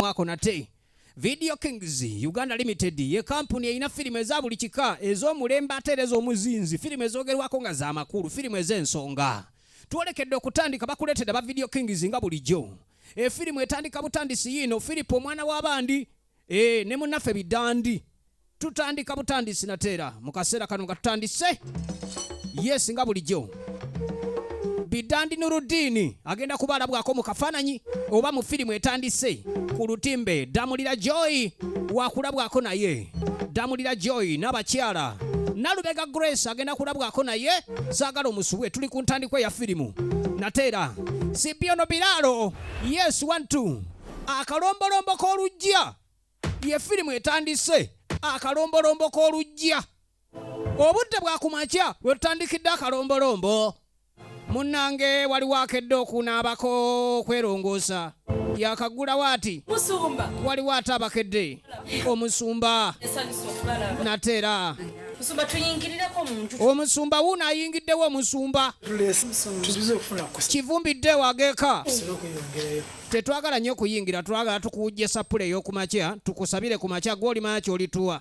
mwako nate. Video Kings Uganda Limited ye kampuni erina firimu eza buli kika ez'omulembe ate ez'omuzinzi, firimu ezoogerwako nga za makulu, firimu ez'ensonga. Tuolekedde okutandika bakuleetedde ba Video Kings nga bulijjo. Firimu etandika butandisi yino Filipo omwana w'abandi ne munnaffe Bidandi. Tutandika butandisi nateera mu kaseera kano nga tutandise. Yes nga bulijjo. Bidandi Nuruddini agenda kubalabwako mu kafaananyi oba mu firimu etandise ku lutimbe. Damulira Joy wakulabwako naye. Damulira Joy n'abakyala. Nalubega Grace agenda kulabwako naye. Saagala omusubwe tuli ku ntandikwa ya firimu. Nateera Sibiono Biralo. Yes 1-2. Akalombolombo Kolujja ye firimu etandise. Akalombolombo Kolujja. Obudde bwakumakya wetandikidde akalombolombo. Munnange wali wakedde okunaabako kwerongoosa. Yakagula waati musumba wali waata abakedde omusumba nateera musumba tuyingirireko omuntu omusumba wuno ayingiddewo omusumba kivumbidde wageeka tetwagala nnyo okuyingira twagala tukuwujja sapula ey'okumakya tukusabire ku makya gw'oli makya olituwa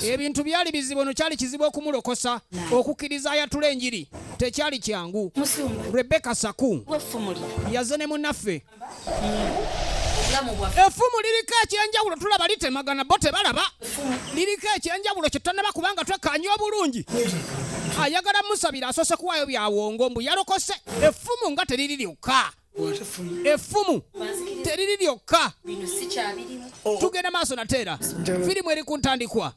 ebintu byali bizibu ono kyali kizibu okumulokosa okukkiriza ayatula enjiri tekyali kyangu. Rebecca Saku yaze ne munnaffe effumu liriko ekyenjawulo tulaba litemagana bo tebalaba liriko ekyenjawulo kyetannaba kubanga twekkaanya obulungi ayagala musabira asoose kuwaayo byawongo mbu yalokose effumu nga teriri lyokka effumu teriri lyokka tugenda maaso nateera firimu eri ku ntandikwa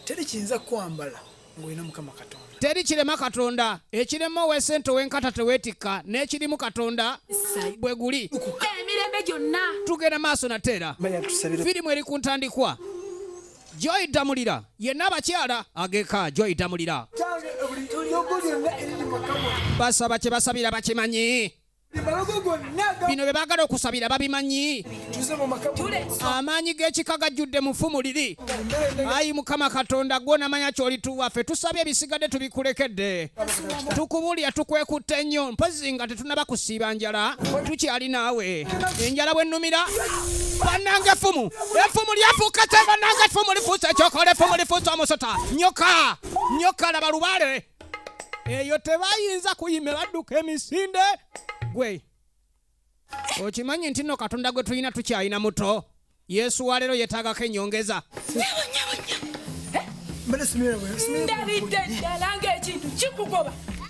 teri kiyinza kwambala ng'olina Mukama Katonda teri kirema Katonda ekirema ow'essente ow'enkata teweetikka n'ekirimu Katonda bwe guli emirembe gyonna tugenda maaso nateera firimu eri ku ntandikwa. Joy Damulira yenna abakyala ageeka Joy Damulira basaba kye basabira bakimanyi bino bye baagala okusabira babimanyi amaanyi g'ekika gajjudde mu ffumu liri. Ayi Mukama Katonda gwo namanya ky'olituwaffe tusabye ebisigadde tubikulekedde tukubulya tukwekutte nnyo mpozi nga tetunaba kusiiba njala tukyali naawe enjala bwennumira bannange effumu lyafuuka kye bannange effumu lifuuse ekyokola effumu lifuuse omusota nyoka laba lubaale eyo tebayinza kuyime badduka emisinde. Gwe okimanyi nti nno Katonda gwe tulina tukyalina muto. Yesu wa leero yeetaagako ennyongeza.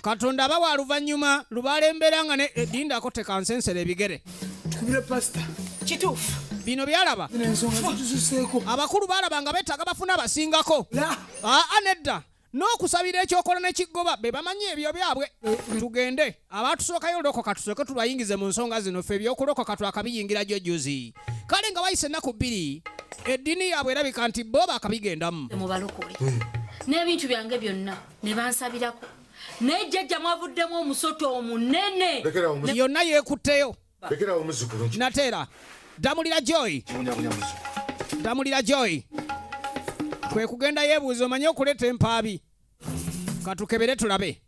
Katonda aba wa luvannyuma lubalembera nga ne eddindako tekansensera ebigere kituufu bino byalaba abakulu baalaba nga beetaaga bafuna abasingako nedda n'okusabira ekyokola n'ekigoba be bamanyi ebyo byabwe. Tugende abaatusookayo olokoka tusooke tubayingize mu nsonga zino ffe ebyokulokoka twakabiyingira jjojuzi kale nga wayise ennaku bbiri eddiini yaabwe erabika nti bo baakabigendamu mubalokole n'ebintu byange byonna ne bansabirako naye jjajja mwavuddemu omusoto omunene yonna yeekutteyo nateera. Damulira Joy kwe kugenda yeebuuza omanye okuleeta empaabi katukebere tulabe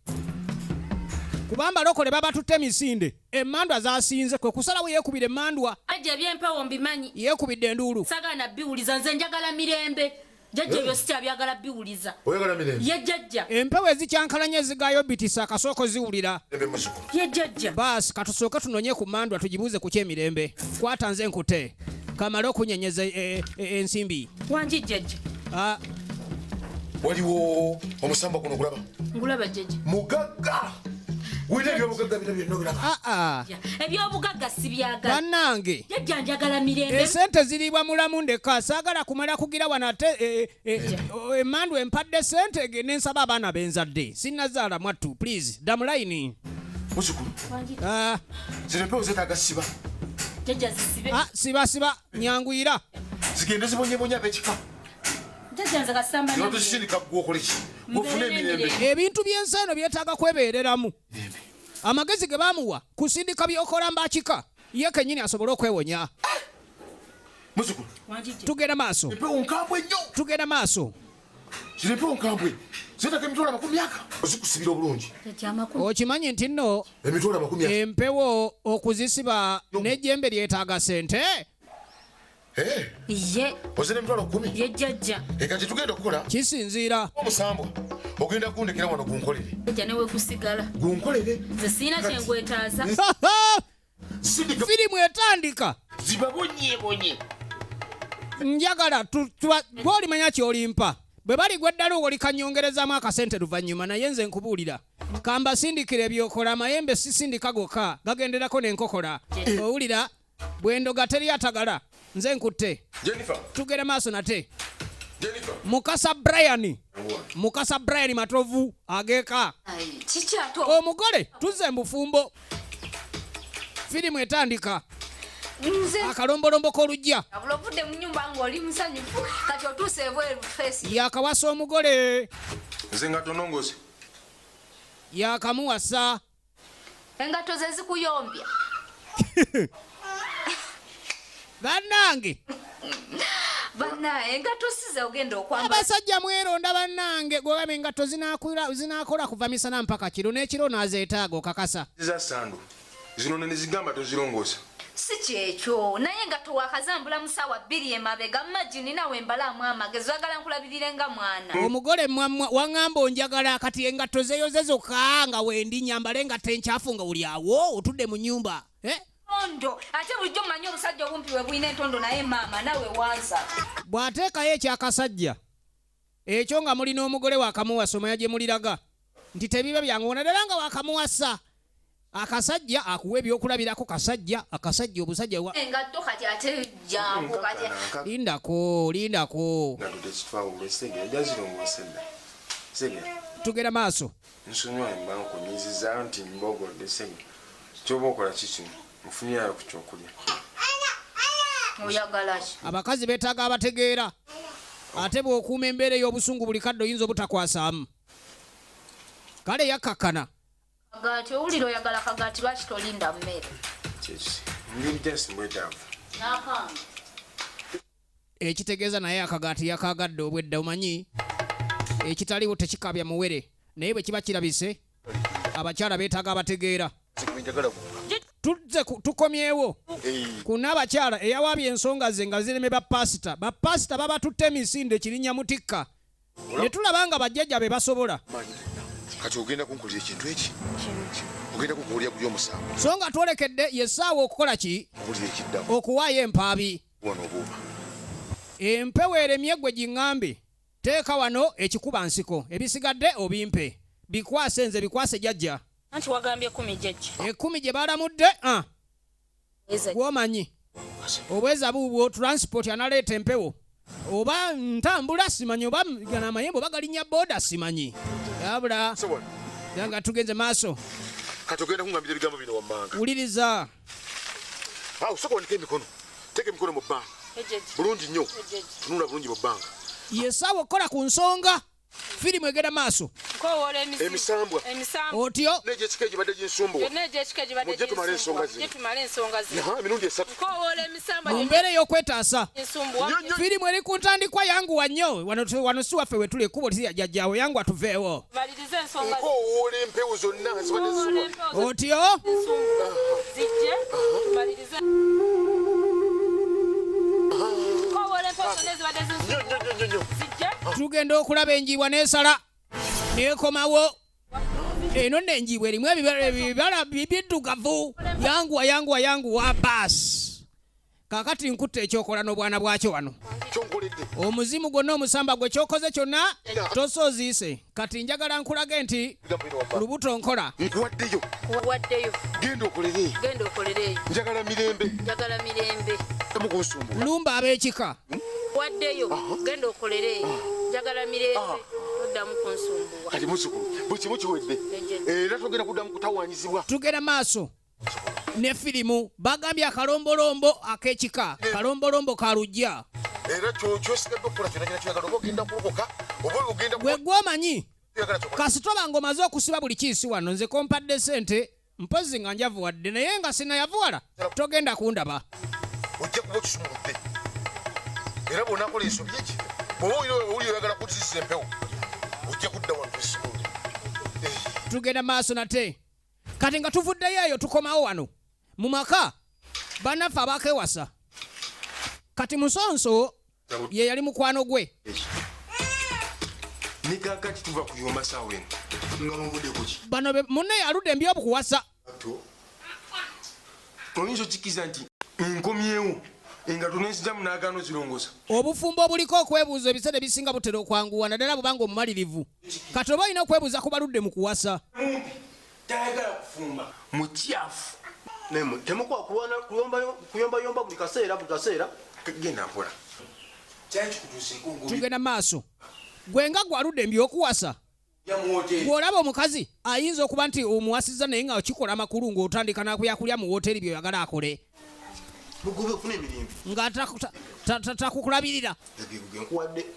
kubamba lokole baba tutte emisinde emmandwa zasinze kwe kusalawo yeekubira emmandwa ajja byempewo mbimanyi yeekubidde enduulu sagana biwuliza nze njagala mirembe jjajja ebyo sikyabyagala biwuliza ye jjajja empewo ezikyankalanya ezigaayo bitisa akasooko ziwulira ye jjajja baasi katusooke tunonye ku mandwa tugibuuze ku kyemirembe kwata nze nkute kamale okunyenyeza ensimbi wangi jjajja waliwo omusamba guno gulaba ngulaba jjajja mugagga wina ebyobugagga bino byonna obiraba ebyobugagga sibyagala bannange jjajja njagala mirembe esente ziriibwa mulamu ndeka saagala kumala kugira wano ate emmandu empadde sente ge nensaba abaana benzadde sinnazaala mwattu please damulayini muzukulu zino empewo zetaaga siba jjajja zisibe siba nyanguyira zigende zibonyebonya ab'ekika tusindika gwokoleki mufune emirembe ebintu by'ensi eno byetaaga kwebeereramu amagezi ge baamuwa kusindika byokola mbakika ye kennyini asobole okwewonya. Muzukulu tugenda maaso empewo nkambwe nnyo tugenda maaso zino empewo nkambwe Zitaka emitwalo 100 ozikusibira obulungi. Okimanyi nti nno Emitwalo 100. empewo okuzisiba n'ejjembe lyetaaga sente. Ye. Ozina emitwalo 10. Ye jjajja. Kati tugenda okukola. Kisinziira. Omusambwa. Ogenda kundekera wano gunkolere. Jjajja newe kusigala. Gunkolere. Nze siina kye nkwetaaza. Firimu etandika. Zibabonye. Njagala bw'olimanya ky'olimpa. Bwe bali gwe ddala olikanyongerezaamu akasente luvannyuma naye nze nkubuulira. Kamba sindikira ebyokola amayembe sisindika gokka gagenderako n'enkokola. Owulira bwendoga teri atagala. Nze nkutte. Jennifer. Tugere maaso nate. Jennifer. Mukasa Brian Matovu ageeka. Kikyato. Omugole tuzze mbufumbo. Firimu etandika. Nze. Akalombolombo Kolujja. Abulobudde mu nnyumba ng'oli musanyufu kati otuuse ebweru feesi. Yakawasa omugole. Nze nga tonongoze. Yakamuwasa. Engato ze zikuyombya. Bannange. Engato size ogenda okwambala. Abasajja mweronda bannange gwogamba engato zinaakola kuva misana mpaka kiro n'ekiro n'azeetaaga okakasa. Ziza sandu. Zino ne zigamba tozirongoosa. Si kyekyo naye engato wakazambula mu ssaawa 2 emabega magini nawe mbalaamu amagezi oyagala nkulabirire nga mwana. Omugole mwammwa waŋŋamba onjagala kati engato zeeyoze zokka nga wendi nyambale engato enkyafu nga oli awo otudde mu nnyumba. Ondo ate bulijjo mmanyi obusajja obumpi bwe bulina entondo naye maama nawe wansa. Bw'ateekayo ekyakasajja ekyo nga mulina omugole wakamuwasa omanya gye muliraga nti tebiba byangoona ddala nga wakamuwasa. Akasajja akuwa ebyokulabirako akasajja obusajja wa. Engatto kati ate jangu kati. Lindako. Tugera maaso. Nsonyiwa embanko nyiziza nti mbogodde senge. Kyoba okola kiki? Mufunirayo ku kyokulya. Oyagala ki? Abakazi beetaaga abategeera. Ate bw'okuuma embeera ey'obusungu buli kadde oyinza obutakwasaamu. Kale yakkakana. Kagaati owulira oyagala kagaati lwaki tolinda mmere? Ngirija simbwetaavu. N'akanga. Ekitegeeza naye akagaati yakagadde obwedda omanyi ekitaliwo tekikabya muwere naye bwe kiba kirabise abakyala beetaaga abategeera. Tukomyewo ku n'abakyala eyawaabye ensonga ze nga zireme bapasita baba tutte emisinde kirinnya mutikka ne tulaba nga bajjajja be basobola. Kati ogenda kunkolera ekintu eki. Ogenda kukuwulira buli omusango. So nga twolekedde yessaawa okukola ki? Okuwaayo empaabi. Empewo eremye gwe giŋŋambe teeka wano ekikuba nsiko ebisigadde obimpe bikwase nze bikwase jjajja. Anti wagambye 10 jjajja. 10 gye balamudde gwomanyi obweza buubwo transport analeeta empewo oba ntambula simanyi oba amayembe oba galinnya booda simanyi yabula nga tugenze maaso. Kati ogenda kungambira ebigambo bino wammanga. Wuliriza. Osooka wanika emikono. Teeka emikono mu bbanga. Bulungi nnyo. Tunula bulungi mu bbanga. Yesaawa okukola ku nsonga. Firimu egenda maaso. Emisambwa. Otyo. N'egyekika egibadde ginsumbuwa. Mujje tumale ensonga zino. Emirundi 3. Mu mbeera ey'okwetaasa. Firimu eri ku ntandikwa yanguwa nnyo. Wano si waffe we tuli ekkubo lisiya jjajjaawe yanguwa tuveewo. Nkowoola empewo zonna zibadde zisumbuwa. Otyo. Tugenda okulaba enjiibwa n'esala n'ekomawo. Eno n'enjiibwa erimu ebibala biddugavu. Yanguwa baasi. Kaakati nkutte ekyokola n'obwana bwakyo wano. Omuzimu gwonna omusamba gwe kyokoze kyonna tosooziise. Kati njagala nkulage nti lubuto nkola. Nkuwaddeyo. Genda okolere. Njagala mirembe. Lumba ab'ekika. Waddeyo. Genda okolere. Njagala mirembe. Oddamu kunsumbuwa. Kati muzzukulu buli kimu kiwedde. Era togenda kuddamu kutawaanyizibwa. Tugenda maaso ne firimu bagambye akalombolombo ak'ekika. Kalombolombo Kolujja. Era kyosigadde okukola kyonna kyagala oba ogenda kulokoka oba ogenda gwe gwomanyi kasitoba ng'omaze okusiba buli kiisi wano nze kompadde sente mpozi nga njavuwadde naye nga sinayavuwala togenda kundaba. Ojja kuba okisumuludde. Era bw'onaakola ensobi eki bw'oba oyagala kuzizza empewo ojja kudda wano esomole. Tugenda maaso nate kati nga tuvuddeyo eyo tukomawo wano mu maka bannaffe abaakewasa kati Musonso ye yali mukwano gwe. Ni kakati tuva kuyomba sawa eno. Nga muvudde kuki? Bano munne yaludde mbi obukuwasa. Oyinza okikiza nti nkomyewo engato n'ensijamu n'agaano zirongosa. Obufumbo obuliko okwebuuza ebiseera ebisinga butera okwanguwa naddala bubanga omumalirivu. Kati oba olina okwebuuza ku baludde mu kuwasa. Tayagala kufumba mukyafu. Temukuwa kuyombayomba buli kaseera. Genda mpola. Kyaki kutuuseeko ngobi. Tugenda maaso. Gwe nga gwaludde mbi okuwasa. Bw'olaba omukazi ayinza okuba nti omuwasizza naye nga okikola amakulu ng'otandika n'akubyakulya mu wooteri by'oyagala akole. Mugobe ofuna emirembe. Nga takukulabirira.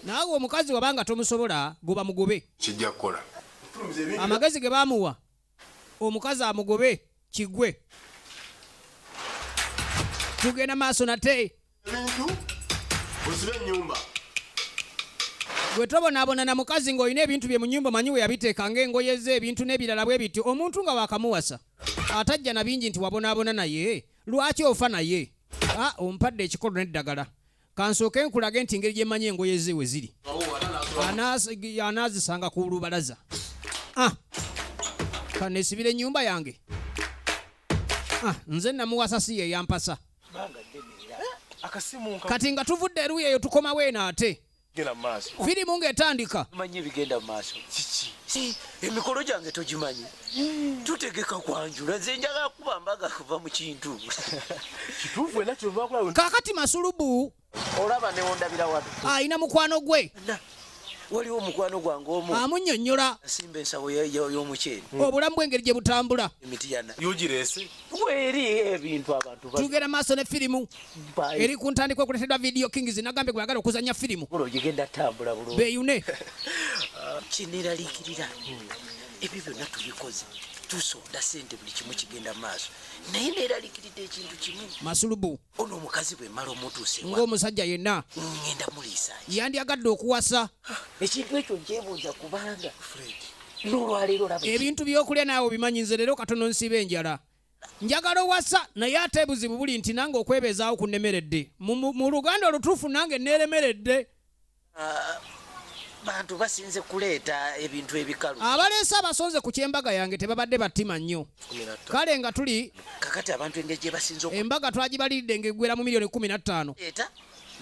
Naawe omukazi wabanga tomusobola goba mugobe. Kijja kukola. Amagezi ge baamuwa omukazi amugobe kigwe. Tugenda maaso nate. Ebintu osibe ennyumba. Gwe tobonaabona na mukazi ng'olina ebintu bye mu nnyumba manyi we yabiteeka ng'engoye ze ebintu n'ebirala bwe bityo omuntu nga waakamuwasa atajja na bingi nti wabonaabona naye lwaki ofa naye ompadde ekikolo n'eddagala kansooke nkulage nti ngeri gye mmanyi engoye ze we ziri anaazisanga ku lubalaza kaneesibira ennyumba yange nze namuwasa si ye yampasa kati nga tuvudde eruuyi eyo tukomawo eno ate firimu ng'etandika. Manyi bigenda maaso. Kiki? Emikolo gyange togimanyi. Tutegeka kwanjula nze njagala kuba mbaga kuva mu kintu. Kituufu era kyova kulawe. Kaakati Masulubu Olaba ne wondabira wano. Ayina mukwano gwe. Waliwo omukwano gwange omu. Amunnyonnyola. Asimba ensawo y'omuceeri. Obulamu bw'engeri gye butambula. Emitiyana. Yogireese. Weri ebintu abantu. Tugenda maaso ne firimu. Eri ku ntandikwa okuleetedwa Video Kings nagambye gwe yagala okuzannya firimu. Gigenda tambula bulungi. Beeyune. Kineeraliikirira. Ebyo byonna tubikoze. Tusonda ssente buli kimu kigenda maaso. Naye neeraliikiridde ekintu kimu. Masulubu. Ono omukazi bwe mmala omutuuse. Ng'omusajja yenna. Ngenda muliisa. Yandyagadde okuwasa. Ekintu ekyo nkyebuuza kubanga. N'olwaleero laba. Ebintu by'okulya naawe obimanyi nze leero katono nsiba enjala. Njagala owasa naye ate ebuzibu buli nti nange okwebezaawo kunnemeredde. Mu Luganda olutuufu nange neeremeredde. Bantu basinze kuleeta ebintu ebikalu. Abaleese abasonze ku kyembaga yange tebabadde battima nnyo. Kale nga tuli kakati abantu engeri gye basinze embaga twagibaliridde ng'eggwera mu milioni 15. Eta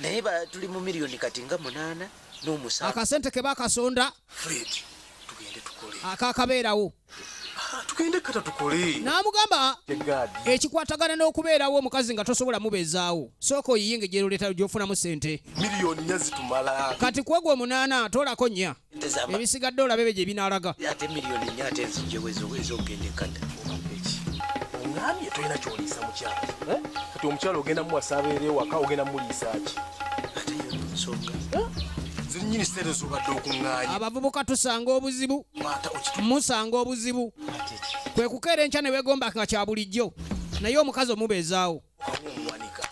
naye tuli mu milioni kati nga 8 n'omusanvu. Akasente ke baakasonda Fred, tugende tukole. akaakabeerawo. Tugende kata tukole. N'amugamba ekikwatagana n'okubeerawo omukazi nga tosobola mubeezaawo. Sooka oyiye engeri gy'oleeta gy'ofunamu ssente. Milioni nnya zitumala. Kati kwegwa 8 toolako 4. Ebisigadde olabe gye binaalaga. Ate milioni 4 ate nzijewezo ogende kata. Ngambye tolina ky'oliisa mukyalo. Kati omukyalo ogenda muwasa abeera ewaka ogenda muliisa ki? Ate yo nsonga. Zinnyini ssente z'obadde okuŋŋaanya. Abavubuka tusanga obuzibu. Musanga obuzibu. Kwe kukeera enkya ne weegomba nga kya bulijjo. Naye omukazi omubeezaawo.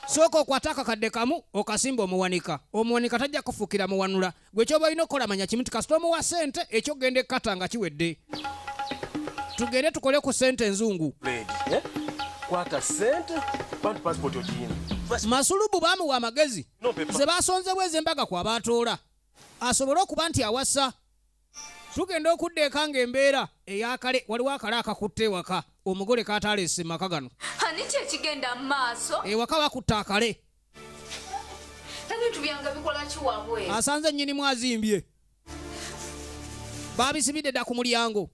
Sooka okwate akakadde kamu okasimba omuwanika. Omuwanika tajja kufuukira muwanula. Gwe ky'oba olina okukola manya kimu nti kasita omuwa ssente ekyo genda ekkata nga kiwedde. Tugende tukole ku ssente enzungu. Kwata ssente bantu passport ogiyina. Masulubu baamuwa amagezi. Ze baasonzebwa ez'embaga kw'abaatoola. Asobole okuba nti awasa. Tugenda okuddeeka ng'embeera ey'akale waliwo akale akakutte ewaka omugole kaataleese maka gano. Ani kyekigenda mu maaso? Ewaka bakutte akale. Ebintu byange bikola ki wabwe? Asanze nnyinimu azimbye. Baabisibidde dda ku mulyango.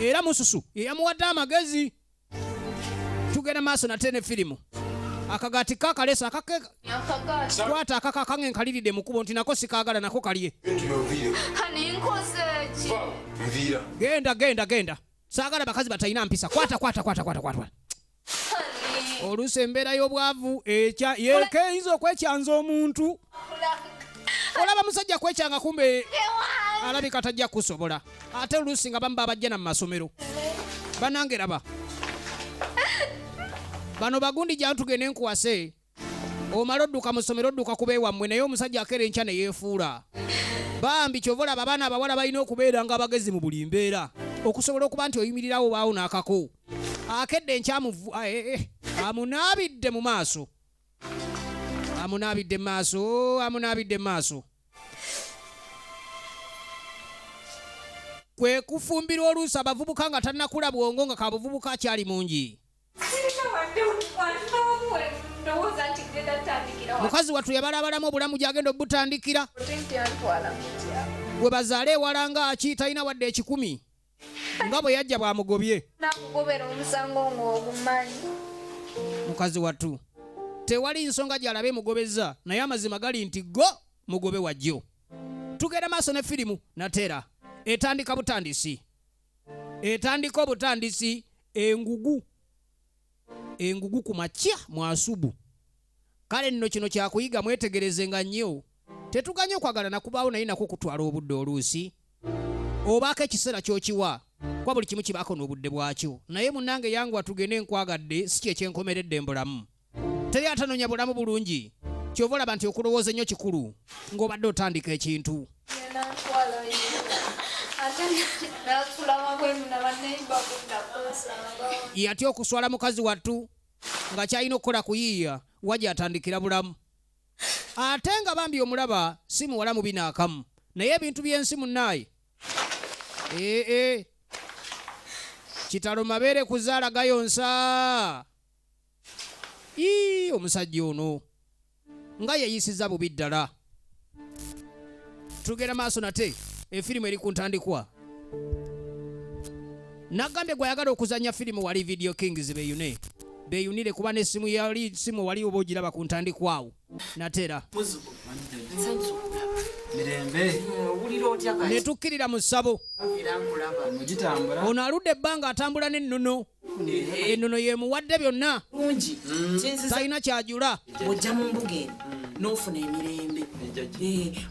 Era mususu eyamuwadde amagezi. Tugenda maaso nate ne firimu. Akagati kakalesa kwata akakakange nkaliridde mu kubo nti nako sikaagala nako kalye. Hani nkoze ki? Genda. Saagala bakazi batalina mpisa. Kwata. Oluusi embeera y'obwavu yeekeyinza okwekyanza omuntu. Olaba musajja kwekyanga kumbe alabika tajja kusobola. Ate oluusi nga bamu babajja na mu masomero. Bannange raba. Bano bagundi gya tugende nkuwase. Omala odduka mu ssomero odduka kuba ewammwe naye omusajja akeera enkya ne yeefuula. bambi kyovola abaana abawala balina okubeera nga abagezi mu buli mbeera okusobola okuba nti oyimirirawo baawo n'akako akedde nkyamuvu amunaabidde mu maaso amunaabidde mu maaso kwe kufumbira oluusi abavubuka nga tannakula bwongo nga kabuvubuka akyali mungi. Mukazi wattu yabalabalamu obulamu gy'agenda obutandikira we bazaale ewala nga aki talina wadde ekikumi nga bwe yajja bwamugobye. Mukazi wattu tewali nsonga gy'alabe mugobeza naye amazima gali nti go mugobe wajjo. Tugenda maaso ne firimu Natera etandika butandisi engugu ku makya mwasubu. Kale nno kino kyakuyiga mwetegerezenga nnyo tetuganye okwagala nakubaawo naye nako kutwala obudde oluusi obaako ekiseera ky'okiwa kwa buli kimu kibaako n'obudde bwakyo naye munnange yangu tugende nkwagadde si kyekyenkomeredde mbulamu teri atanoonya bulamu bulungi kyova olaba nti okulowooza ennyo kikulu ng'obadde otandika ekintu. Yatya okuswala mukazi wattu nga kyalina okukola kuyiiya wajja atandikira bulamu ate nga bambi omulaba si muwala mubi n'akamu naye ebintu by'ensi munnaaye kitalo mabeere kuzaala gayonsa. Omusajja ono nga yeyisiza bubi ddala. Tugenda maaso nate efirimu eri ku ntandikwa. Nagambye gwayagala okuzanya firimu wali Video Kings beyunire kuba n'essimu yali simu wali oba ogiraba ku ntandikwawo. Natera ne tukkirira mu ssabo ono aludde ebbanga atambula n'ennono ennono yemuwadde byonna talina kyajula ojja mu mbuga eno n'ofuna emirembe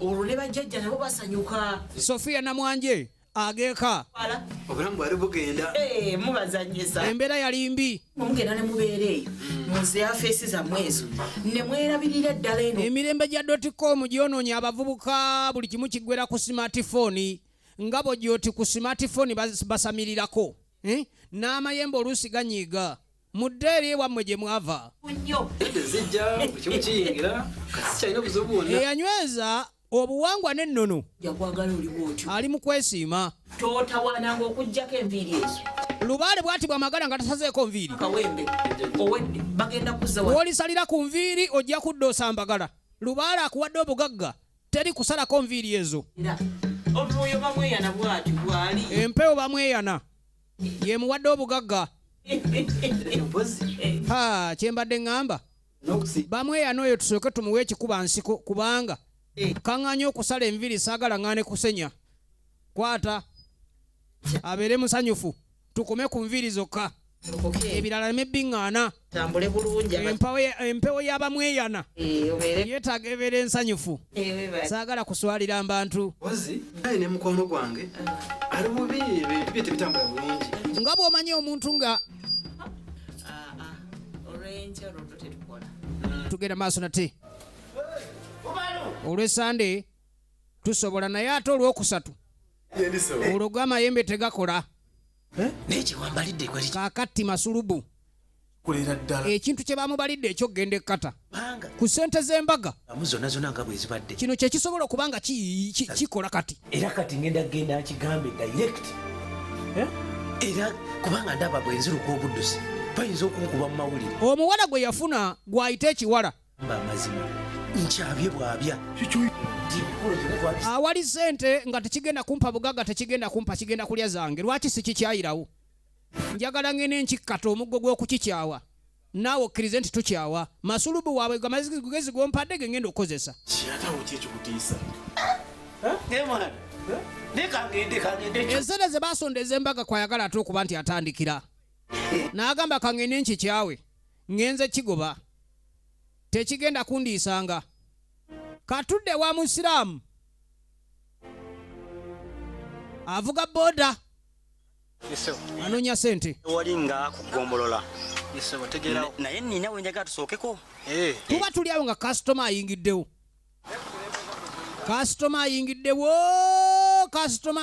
olwo ne bajjajja nabo basanyuka. Sofia Namwanje ageeka obulamu bwali bugenda mubazanyisa embeera yali mbi mugenda ne mubeera eyo muze afeesi zammwe ezo ne mwerabirira ddala eno. Emirembe gya .com gyonoonya abavubuka buli kimu kiggwera ku smartphone nga bwe gyoti ku smartphone basamirirako n'amayembe oluusi ganyiiga mudde eri ewammwe gye mwava eyanyweza obuwangwa n'ennono yakwagala oli bwotyo ali mu kwesiima totawaananga okuggyako enviiri ezo. Lubaale bw'ati bw'amagala nga tasazeeko nviiri kawembe owedde bagenda kuzza w'olisalira ku nviiri ojja kuddoosa mbagala. Lubaale akuwadde obugagga teri kusalako nviiri ezo. omwoyo bamweyana bw'ati bwali empewo bamweyana yemuwadde obugagga. Kyembadde ŋŋamba bamweyana oyo tusooke tumuwe ekikuba nsiko kubanga kaŋŋanya okusala enviiri saagala ŋŋaane kusenya. Kwata abeere musanyufu tukome ku nviiri zokka ebirala mebbiŋŋaana tambule bulungi empewo y'abamweyana yeetaaga ebeera ensanyufu saagala kuswalira mbantu. Ayi ne mukono gwange ali bubi ebintu bye tebitambula bulungi nga bw'omanyi omuntu nga tugenda maaso nate olw'esande tusobola naye ate olw'okusatu olwo g'amayembe tegakola nekiwambalidde kaakatti masulubu ekintu kye bamubalidde ekyokgenda ekkata ku ssente z'embaga zonna nga bwe zibadde kino kye kisobola okuba nga kikola kati era kati ngenda nkigambe direct era kubanga ndaba bwenziruka obuddusi bayinza okunkuba mu mawulire. Omuwala gwe yafuna gwayita ekiwala amazima nkyabye bwabya awali ssente nga tekigenda kumpa bugagga tekigenda kumpa kigenda kulya zange lwaki sikikyayirawo njagala ngene nkikkata omuggo gw'okukikyawa naawe okkirize nti tukyawa masulubu waabwe gamagezi gompadde ge ngenda okukozesa. Ensene ze basonda ez'embaga kwayagala ate okuba nti atandikira n'agamba kangende nkikyawe ngenze kigoba tekigenda kundiisanga katudde wa musiraamu avuga boda anoonya sente wali nga kugombolola naye nina wenjaga tusookeko tuba tuli awo nga kasitoma ayingiddewo kasitoma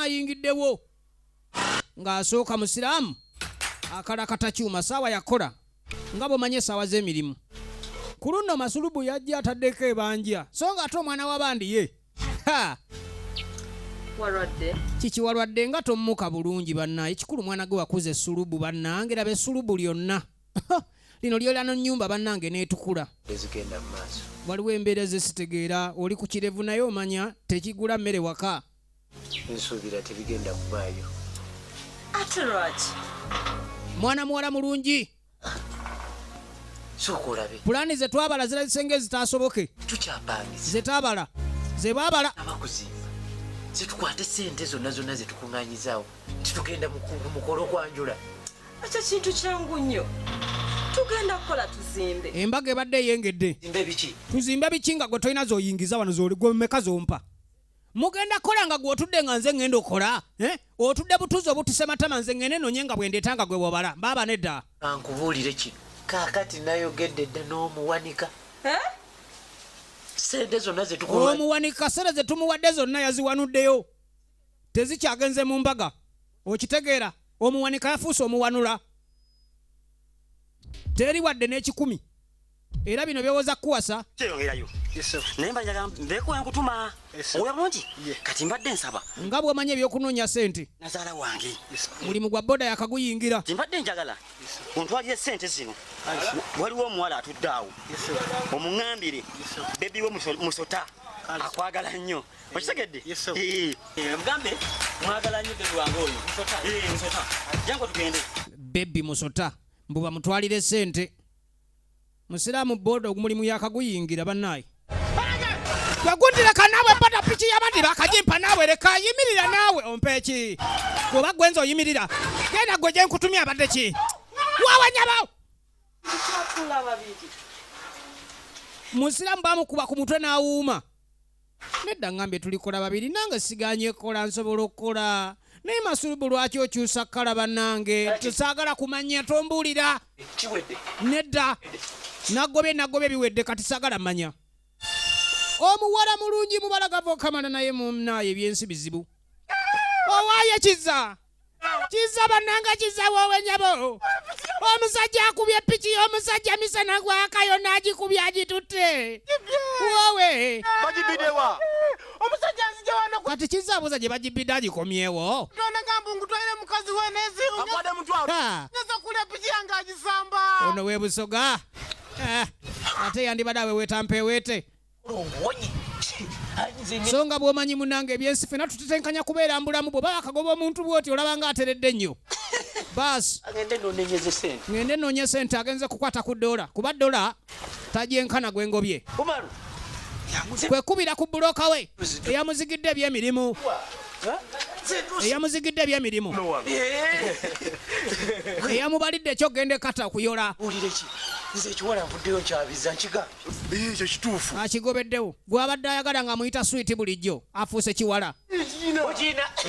ayingiddewo ng'asooka musiraamu akala katakyuma saawa yakola nga bw'omanye essaawa z'emirimu ku luno masulubu yajja ataddeko ebanja so nga ate omwana w'abandi ye kikiwalwadde nga tommuka bulungi bannaye ekikulu mwana gwe wakuza essulubu bannange raba essulubu lyonna lino lyolano nnyumba bannange n'etukula waliwo embeera ezisitegeera oli ku kirevu naye omanya tekigula mmere waka nsuubira tebigenda kubaayo ate lwaki mwana muwala mulungi sokolabe pulaani ze twabala zirasenge zitaasoboke tukyapangiza zetabala ze baabala abakuzimba zitukwate sente zonna zetukuŋŋanyizaawo titugenda mukolo okwanjula ekyo kintu kyangu nnyo tugenda kukola tuzimbe embaga ebadde eyengedde tuzimbe biki nga gwe tolina zoyingiza wano gwemeka zompa mugenda kola nga gwotudde nga nze ngenda okola otudde butuzi obutuse matama nze ngende nonye nga bwendeeta nga gwe bwobala baaba nedda ankubuulire kino kaakati nayogedde dda n'omuwanika sente zonna zetukola omuwanika sente zetumuwadde zonna yaziwanuddeyo tezikyagenze mu mbaga okitegeera omuwanika yafuuse omuwanula teri wadde n'ekikumi era bino byowoza kuwasa kyeyongerayo naye mbanjaga mbeeko enkutuma oya bulungi kati mbadde nsaba nga bw'omanya ebyokunoonya sente nazaala wange mulimu gwa boda yakaguyingira timbadde njagala ontwalire sente zino waliwo omuwala atudde awo omuŋŋambire bebi we musota akwagala nnyo okitegedde mugambe mwagala nnyo bebi wange oyo musota jangu tugende bebi musota mbuba mutwalire sente musiraamu boda omulimu yakaguyingira bannaye gwegundireka naawe mpata piki yabandi bakagimpa naawe leka yimirira naawe ompe ki gwoba gwenza oyimirira genda gwe gyenkutumya abadde ki wawanyabo musiraamu bamukuba ku mutwe n'awuuma nedda ngambye tulikola babiri nange siganye kola nsobola okukola naye masulubu lwaki okyusa kkala bannange tusaagala kumanya tombuulira nedda nagobye biwedde kati saagala manya omuwala mulungi mubalagavu okamala naye munaye ebyensi bizibu owaaye kiza bannanga kiza woowe nyabo omusajja akubye piki omusajja misana gwakayo n'agikubye agitutte woowe bagibidewa omusajja nzija wano kati kizaabuuza gye bagibidde agikomyewo tonagamba ngutwalire mukazi wenezi akwade mutwalo neza kulya piki yange agisamba ono we busoga ate yandibadde awe wetampeweete so nga bw'omanyi munange ebyensi fena tutetenkanya kubeera mbulamu bwe baba akagoba omuntu bwoti olaba nga ateredde nnyo baasi ngende noonye sente agenze kukwata ku dola kuba dola tagyenkana gwengobye kwekubira ku buloka we eyamuzigidde ebyemirimu eyamubalidde ekyogende kata kuyola nze ekiwala nvuddeyo nkyabiza nkigambye ekyo kituufu akigobeddewo gwabadde ayagala nga muyita switi bulijjo afuuse kiwala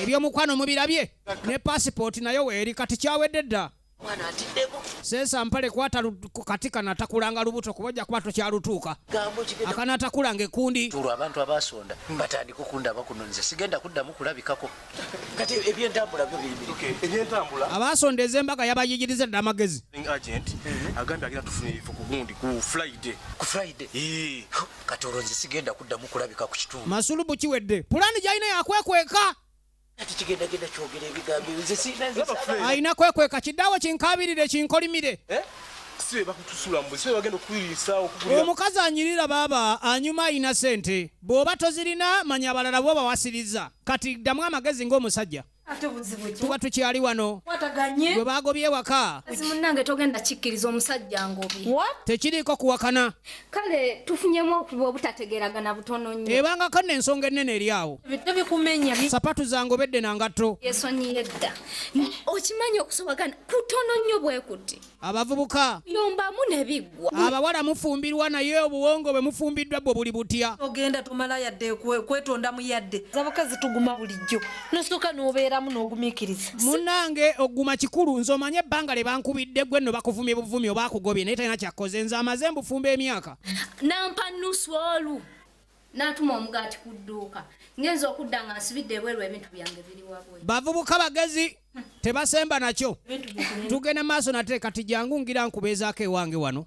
ebyomukwano mubirabye ne pasipooti nayo weeri kati kyawedde dda seesa mpale kwata kati kanatakulanga lubuto kuba ojja kuba tokyalutuuka akanatakulanga ekundi olwo abantu abasonda batandika okundaba kuno nze sigenda kuddamu kulabikako kati ebyentambula byo ebyentambula abasonda ez'embaga yabayigiriza dda amagezi agent agambye agenda tufuna ebifo ku gundi ku friday kati olwo nze sigenda kuddamu kulabika ku kitundu masulubu kiwedde pulaani gyalina yakwekweka ati kigendagenda kyogera ebigambo nze alina kwekweka kiddaawo kinkabirire kinkolimire sibe bakutusula mbwe sibe bagenda okuwuliriza omukazi anyirira baaba anyuma alina sente bw'oba tozirina manya abalala bo bawasiriza kati ddamu amagezi ng'omusajja tuba tukyali wano gwe bagobye ewaka munange togenda kikkiriza omusajja ngobi tekiriiko kuwakana kale tufunyemu okuba obutategeragana butono nnyo ebangako nno ensonga ennene eri awo tebikumenya sapatu zangobedde nangatto yesonyiye dda okimanyi okusobagana kutono nnyo bwe kuti abavubuka yombamu ne biggwa abawala mufumbirwa naye obuwongo bwe mufumbiddwa bwe buli butya ogenda tumala yadde kwetonda mu yadde abakazi tuguma bulijjo nosooka n'obeera n'ogumiikiriza munange oguma kikulu nze omanye ebbanga lye bankubidde gwe nno bakuvumye buvumi oba akugobye naye talina kyakkoze nze amaze mbufumba emyaka nampa nusu olu n'atuma omugaati ku dduuka ngenza okudda nga nsibidde ebweru ebintu byange biri wabwe. Bavubuka bagezi tebasemba nakyo. Tugenda maaso nate kati jangu ngira nkubeezaako ewange wano.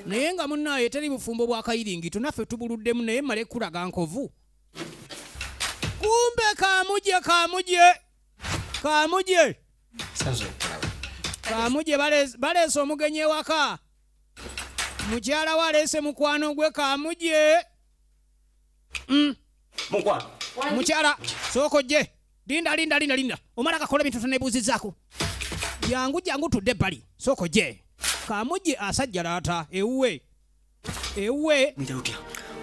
Naye nga munnaaye teri bufumbo bwa kayiringito naffe tubuluddemu naye mmale kulaga nkovu. Kumbe Kaamuje. Kaamuje baleese omugenyi ewaka. Mukyala wa aleese mukwano gwe Kaamuje. Mukyala sooka ojje. Linda. Omala kakola ebintu toneebuuzizzaako. Jangu tudde ebbali. Sooka ojje. Kaamuje asajjalaata ewuwe.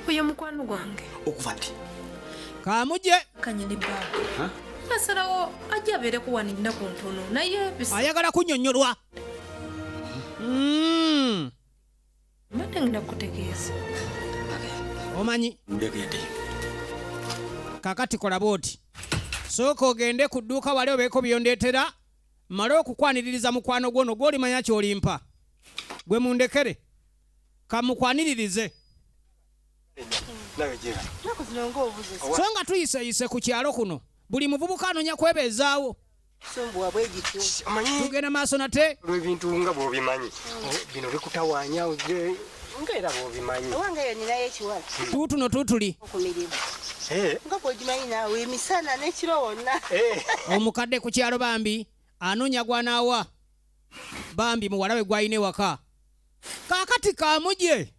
Oyo mukwano gwange. Okuva ddi? Kaamuje. Kanyini baba. Nasalawo ajja abeereko wano ennaku ntono naye ayagala kunnyonnyolwa. Mbadde ngenda kutegeeza. Omanyi kakati kola bw'oti. Sooka ogende ku dduuka wali obeeko byondeetera male okukwaniririza mukwano gwono gw'olimanya ky'olimpa. Gwe mundekere kamukwaniririze. So nga tuyiseyise ku kyalo kuno buli muvubuka anoonya kwebeezaawo. Tugenda maaso nate ebintu nga bw'obimanyi bino bikutawaanya ngaera bw'obimanyi owange yo ninayo ekiwala tuutuno tuutuli nga bw'ogimanyi naawe emisana n'ekiro wonna. Omukadde ku kyalo bambi anoonya gwanaawa. Bambi muwala we gwalina ewaka. Kaakati Kaamuje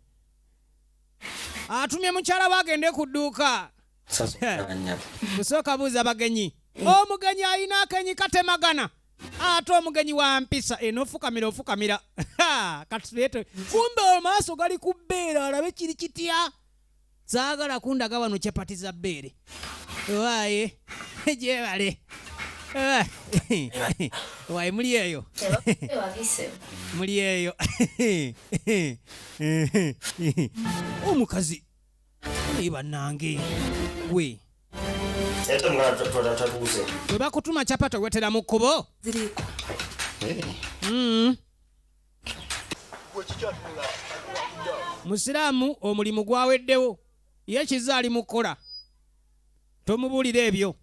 atumye mukyala we agende ku dduuka. Kusooka buuza abagenyi. Omugenyi alina akenyi katemagana ate omugenyi wa mpisa ofukamira. Katuleete kumbe amaaso gali ku bbeere alabe kiri kitya. Saagala kundaga wano kyapati za bbeere. Waaye gyebale. Waaye muli eyo. Muli eyo. Omukazi naye bannange gwe bwe bakutuma capata wetera mu kkubo Ziriiko. Musiraamu omulimu gwaweddewo ye ekizaali mukola tomubuulira ebyo.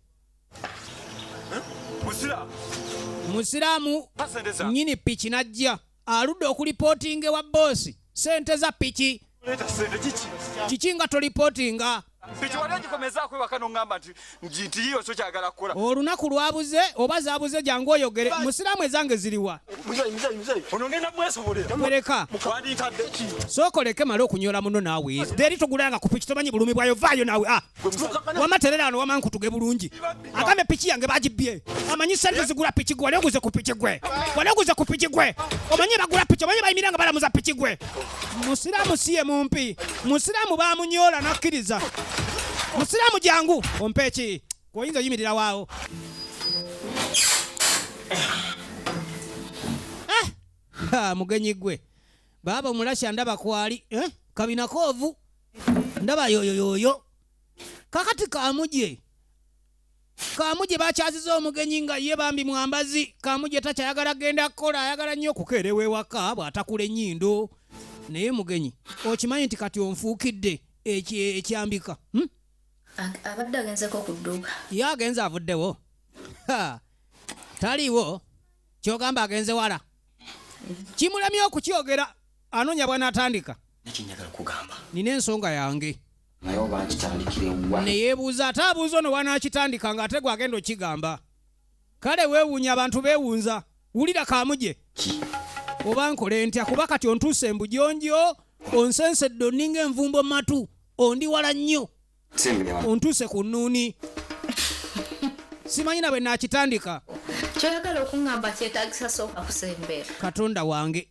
Musiraamu nnyini piki najja aludde okulipootinga ewa boosi sente za piki. Kiki nga tolipootinga? Olunaku lwabuze oba zaabuze jangu oyogere. Musiraamu ezange ziriwa? Mwereka sooka oleke male okunyola muno naawe. Deri tugulanga ku piki tomanyi bulumi bwayo. Vaayo naawe. Wamaterera ano wamankutuge bulungi. Agambe piki yange bagibbye. Amanyi sente zigula piki gwe. Wali oguze ku piki gwe. Omanyi bagula piki. Omanyi bayimiranga balamuza piki gwe. Musiraamu siye mumpi. Musiraamu baamunyola nakkiriza. Musiraamu jangu ompe eki oyinza oyimirira waawo. Mugenyi gwe baaba omulasya ndaba kwali kabina koovu ndaba yoyoyoyo. Kakati Kaamuje bakyaziza omugenyi nga ye bambi mwambazi. Kaamuje takyayagala genda kukola, ayagala nnyo okukeerewa ewaka bw'atakula ennyindo. Naye mugenyi okimanyi nti kati onfuukidde ekyambika. Abadde agenzeko ku dduuka. Ye agenze avuddewo. Taliiwo kyogamba agenze wala. Kimulemye okukyogera anoonya bw'anaatandika. Nekinyagala kugamba. Nina ensonga yange. Naye oba nkitandikire wa. Ne yeebuuza ate abuuza ono wanaakitandika ng'ate gwagenda okigamba. Kale weewuunya abantu beewunza. Wulira Kaamuje. Oba nkole ntya kuba kati ontuuse embujonjo onsensedde oninga envumbo matu ondi wala nnyo ontuuse ku nnuuni. Simanyi na bwe naakitandika. Kyoyagala okuŋŋamba kyetaagisa sooka kusembeera. Katonda wange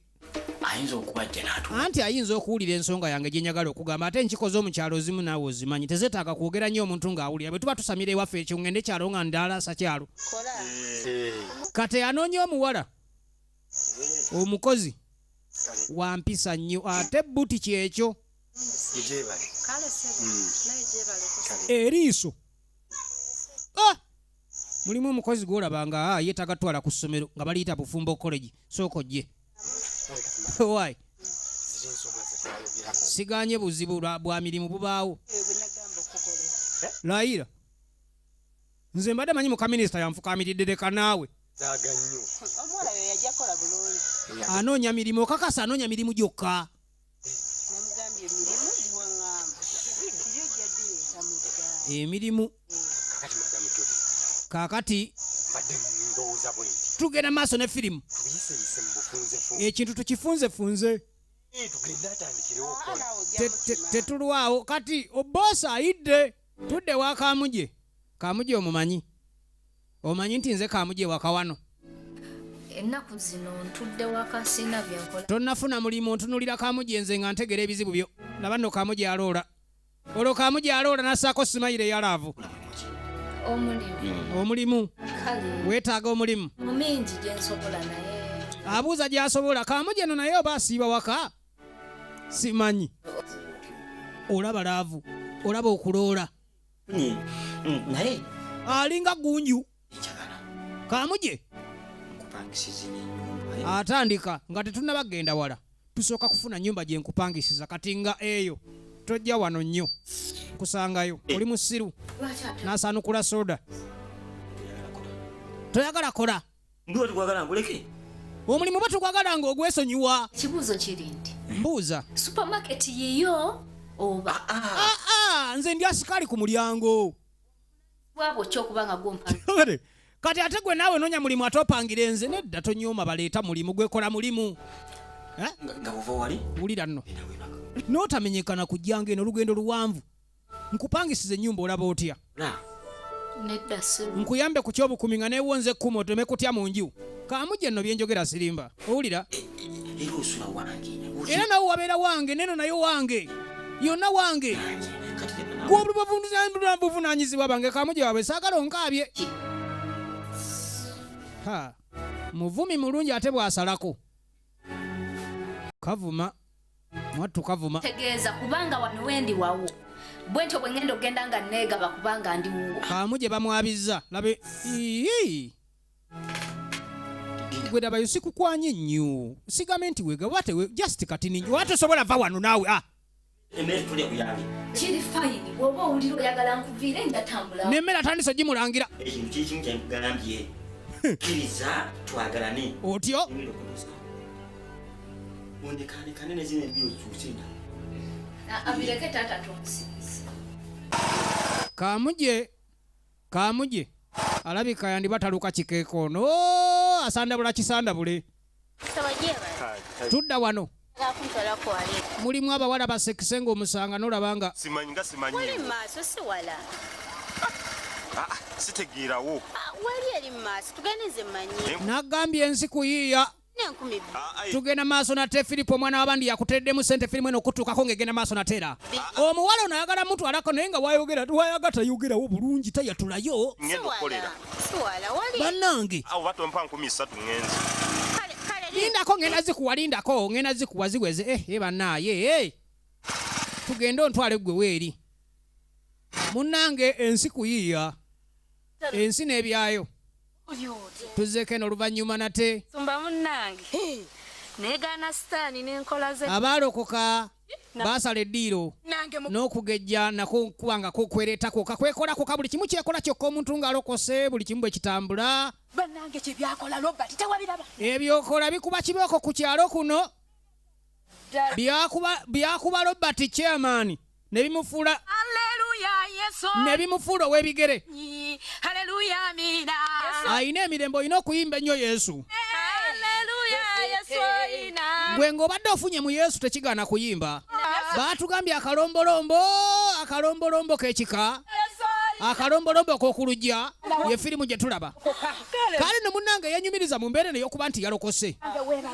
ayinza okubajja n'atu. Anti ayinza okuwulira ensonga yange gye njagala okugamba ate nkikoze omu kyalo ozimu naawe ozimanyi tezeetaaga kwogera nnyo omuntu ng'awulira. Bwe tuba tusamira ewaffe ekyo ngende kyalo nga ndaalasa kyalo. Kati anoonya omuwala omukozi wa mpisa nnyo ate buti kyekyo. Eriiso mulimu omukozi gw'olaba nga ye tagatwala ku ssomero nga baliyita Bufumbo College. Sooka ojje. Why? Siganye buzibu bwa mirimu bubaawo. Laira. Nze mbadde manyi muka minisita yanfukamiridde leka naawe. Zaga nnyo. Omwana yo yajja kola bulungi. Anoonya mirimu okakasa anoonya mirimu gyokka. Namugambye emirimu giwaŋŋamba. Iri ojjadde yeesamudda. Emirimu. Kakati madamu Jodi. Kaakati. Mbadde ndowooza bwe nti. Tugenda maaso ne firimu. Tuyiseyise mu bufunzefunze. Ekintu tukifunzefunze. Tugende atandikirewo okukola. Tetulwawo kati Bosco ayidde. Tudde wa Kamuje. Kamuje omumanyi. Omanyi nti nze Kamuje waka wano. Ennaku zino ntudde waka sina byankola. Tonnafuna mulimu ntunulira Kamuje nze nga ntegera ebizibu byo. Laba nno Kamuje aloola. Olwo Kamuje aloola n'assaako simayire ya laavu. Omulimu. Kale. Weetaaga omulimu. Mumingi gye nsobola naye. Abuuza gy'asobola. Kamuje no naye oba asiiba waka. Simanyi. Olaba laavu. Olaba okuloola. Naye. Alinga gunju. Kamuje. Nkupangisiza n'ennyumba. Atandika nga tetunnabagenda wala. Tusooka kufuna nnyumba gye nkupangisiza kati nga eyo. Tojja wano nnyo. Kusangayo. Oli musiru. N'asaanukula soda. Toyagala kola. Ndiwo tukwagala nguleke. Omulimu batugwagala ng'ogwesonyiwa. Kibuuzo kiri nti. Mbuuza. Supermarket yiyo oba. Nze ndi asikali ku mulyango. Bwabo kyokubanga gompa. Kati ate gwe naawe noonya mulimu atopangire nze nedda tonyooma baleeta mulimu gwekola mulimu. Nga bova wali? Wulira nno. N'otamenyekana kujjanga eno olugendo luwanvu. Nkupangisiza ennyumba olaba otya? Nedda siru. Nkuyambe ku kyobukumi nga neewonze ekkumu oteme kutya mu nju. Kamuje nno byenjogera sirimba. Owulira? Era osula wange. Era nawe wabeera wange neno nayo wange. Yonna wange. Gwobuli buvunaanyizibwa bange Kamuje waabwe saagala onkaabye. Muvumi mulungi ate bw'asalako. Kavuma. Mwattu kavuma. Tegeeza kubanga wano wendi wawo. Bwentyo bwe ngenda ogenda nga neegaba kubanga ndi wuwo. Kamuje bamwabizza. Labe. Gwe daba yosikukwanye nnyo. Sigame nti weegaba tewe just kati ninyo. Watosobola va wano naawe. Emmere tuli kuyambi. Kiri fayini bw'oba owulira oyagala nkuviire ndatambula. N'emmere atandise ogimulangira. Ekintu kikimu kye nkugambye. Kkiriza twagalane. Otyo? Ondekaanekane ne zino embiro kyusinda. Abireke taata tonsibize. Kamuje. Alabika yandi bataluka kikeekoono. Asandabula kisandabule. Tudda wano. Mulimu abawala basekise ng'omusanga n'olabanga. Simanyi. Wali maaso si wala. Sitegeerawo. Wali eri maaso tugeneze manyi. Nagambye ensi kuyiiya. Tugenda maaso nate Filipo omwana w'abandi yakuteddemu ssente firimu eno okutuukako ng'egenda maaso nateera. Omuwala ono ayagala muntu alako naye nga wayaga tayogerawo bulungi tayatulayo. Siwala wali. Bannange. Awo batompa 13 ngenzi. Lindako ngenda zikuwa ziweze. Bannaaye. Tugende ontwale ggwe weeri. Munnange ensi kuyiiya. Ensi n'ebyayo. Tuzzeeko eno oluvannyuma nate. Sumba munnange. Negaana sitaani n'enkola ze. Abaalokoka baasala eddiiro n'okugejja nako kubanga kwereetako kakwekolako ka buli kimu kyekola kyokka omuntu ng'alokose buli kimu bwe kitambula. Bannange kye byakola Robert tewabiraba. Ebyokola bikuba kibooko ku kyalo kuno. Byakuba Robert chairman ne bimufuula. Haleluya Yesu. Ne bimufuula ow'ebigere. Haleluya amina. Ayina emirembe olina okuyimba ennyo Yesu. Haleluya Yesu ina. Gwe ng'obadde ofunye mu Yesu tekigaana kuyimba. Baatugambye akalombolombo k'ekika. Akalombolombo k'okulujja ye firimu gye tulaba. Kale ne munnange yenyumiriza mu mbeera ey'okuba nti yalokose.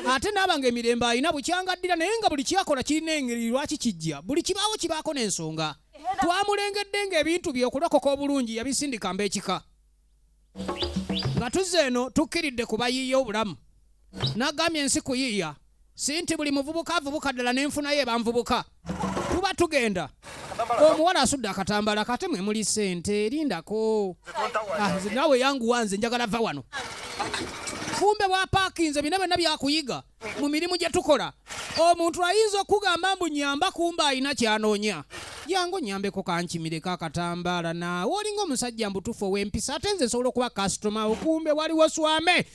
Ate n'abanga emirembe ayina bukyangaddira naye nga buli kyakola kirina engeri lwaki kijja. Buli kibaawo kibaako n'ensonga. Twamulengedde ng'ebintu bye okulokoka obulungi yabisindika mb'ekika. Nga tuzze eno tukkiridde ku bayiiya obulamu. Nagambye ensi kuyiiya. Si nti buli muvubuka avubuka ddala n'enfuna ye banvubuka. Tuba tugenda. Omuwala asudde akatambala kate mwe muli ssente lindako. Naawe yangu wanze njagala va wano. Kumbe bwapaakinze bina byonna byakuyiga mu mirimu gye tukola. Omuntu ayinza okugamba mbu nyamba kumba ayina kyanoonya. yango nyambeko kankimireko akatambaala naawe olinga omusajja mbutuufu ow'empisa ate nze nsobola okuba kasitoma okumbe waliwo swame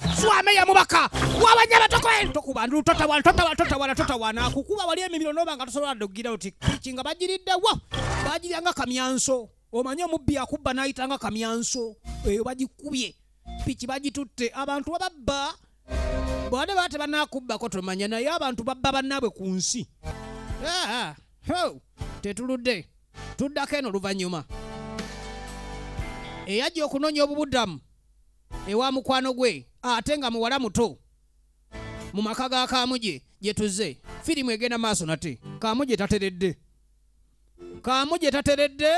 yamubaka wabanya batokubandutotawala kukuba wali emimiro noba nga tosobola doggira oti piki nga bagiriddewo bagiryanga kamyanso omanyi omubbi akubba n'ayitanga kamyanso eyo bagikubye piki bagitutte abantu bababba bwade bate banakubbako tomanya naye abantu babba bannaabwe ku nsi tetuludde tuddako eno oluvannyuma eyajja okunoonya obubudamu ewa mukwano gwe ate nga muwala muto mu maka ga Kaamuje gye tuzze firimu egenda maaso nate Kaamuje tateredde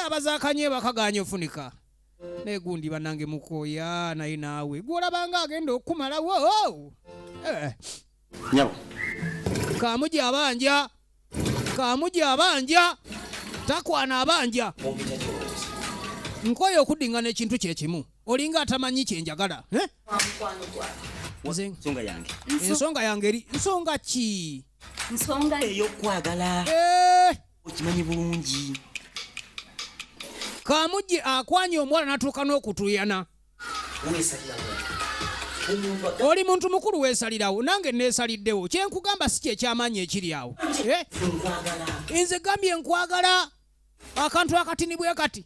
abazaakanye bakaganya ofunika negundi banange mukoya naye naawe gwolabanga agenda okumalawo nyabo Kaamuje abanja takwana abanja nkoyo okuddingana ekintu kyekimu olinga atamanyi kyenjagala ensonga yange eri nsonga ki ey'okwagala okimanyi bulungi Kaamuje akwanya omuwala n'atuuka n'okutuyana oli muntu mukulu weesalirawo nange neesaliddewo kyenkugamba si kyekyamaanyi ekiri awo nze gambye nkwagala akantu akatini bwe kati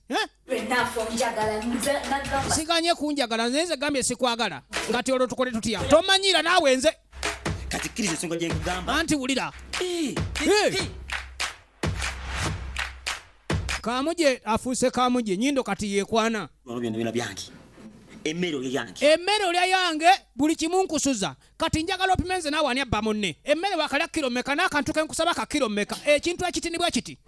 siganye kunjagala nze gambye sikwagala kati olwo tukole tutya tomanyira naawe nze kati kkiriza ensonga gye nkugamba anti wulira Kaamuje afuuse Kaamuje nyindo kati yeekwana byonna byange emmere olya yange buli kimu nkusuza kati njagala opime nze naawe ani abba munne emmere wakalya kiro mmeka n'akantu ke nkusaba ka kiro mmeka ekintu ekitini bwe kiti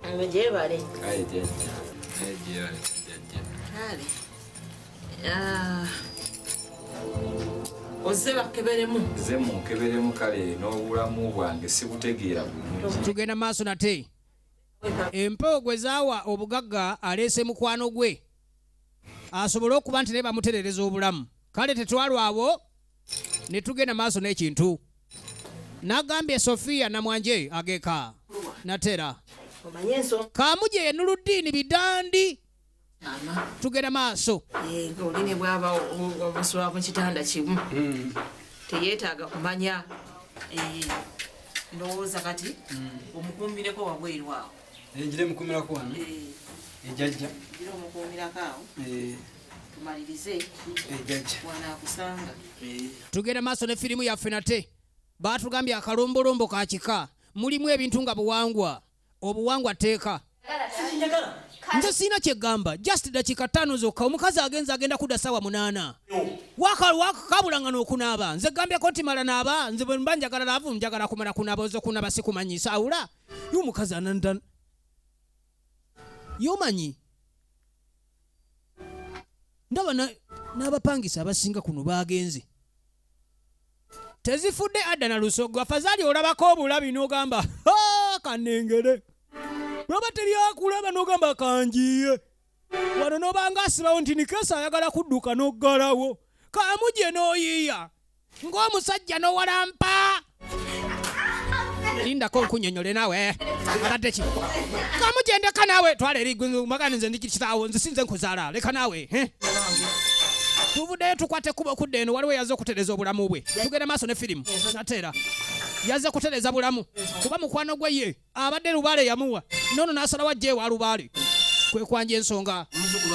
ozze bakeberemu ze munkeberemu kale n'obulamu bwange sibutegeera bulungi tugenda maaso nate empewo gwe zaawa obugagga aleese mukwano gwe asobole okuba nti naye bamuterereza obulamu kale tetwalwabo ne tugenda maaso n'ekintu n'agambye Sofiya namwanje ageka natera Kaamuje ye Nuruddiini bidandi tugenda maaso oline bwaba obusula ku kitanda kimu teyeetaaga kumanya ndowooza kati omukuumireko wabweru awo njire mukumirako wano ejjajja njire omukuumirako awo tumalirize ejjajja wanaakusanga tugenda maaso ne firimu yaffe nate baatugambye akalombolombo ka kika mulimu ebintu nga obuwangwa tteeka nze siina kyegamba just dakika 5 zokka omukazi agenda kudda ssaawa 8 wakabulanga n'okunaaba nze gambyeko nti mala naaba nze bwe mba njagala laavu njagala kumala kunaaba oza okunaaba sikumanyisa awula y'omukazi ananda y'omanyi ndaba n'abapangisa abasinga kuno bagenze tezifudde adda na lusogo afazaali olabako obulabi n'ogamba kanengere lwaba teryakulaba n'ogamba kanjiye wano n'obanga asibawo nti nikesa ayagala kudduka n'oggalawo Kaamuje n'oyiiya ng'omusajja n'owalampa lindako nkunyonyole naawe abadde ki Kaamuje ndeka naawe twala eri magani nze ndikitaawo nze sinze nkuzaala leka naawe tuvuddeyo tukwate kuba okudda eno waliwo yaze okutereza obulamu bwe tugenda maaso ne firimu nateera yaze kutereza bulamu kuba mukwano gwe ye abadde lubaale yamuwa nono n'asalawo ajja ewa lubaale kwe kwanja ensonga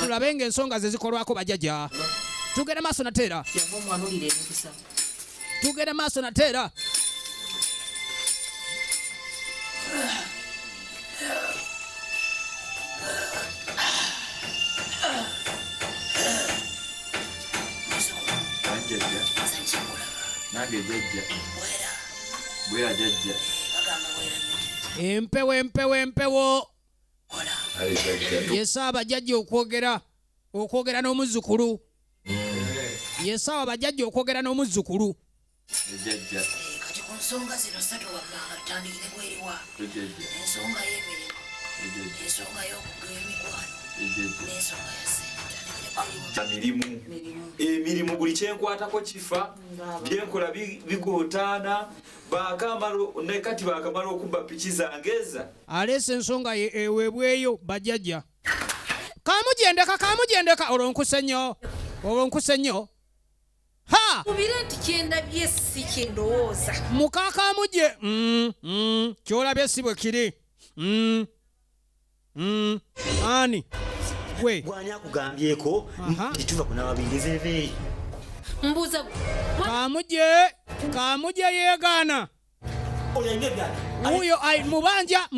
tulabe nga ensonga ze zikolwako bajjajja tugenda maaso nateera tugenda maaso nateera nange jjajja bwera jjajja empewo yesaawa bajjajja okwogera n'omuzzukulu yesaawa abajjajja okwogera n'omuzzukulu jjajja kati ku nsonga zino ssatu wammanga tutandikire kweriwa ensonga y'emirimu ensonga y'okugaba emikwano n'ensonga ya emirimu buli kyenkwatako kifa byenkola bigootaana bakamalo ne kati bakamalo okubba piki zangeza aleese ensonga eweebweyo bajjajja. Kaamujendeka olwonkuse nnyo. Ha! Mubire nti kyendabye si kyendowooza. Mukakamuje kyolabye si bwe kiri. Ani we gwani akugambyeko tituva kunababingezeeveeyi mbuuza Kaamuje yeegaana. Uyo mubanja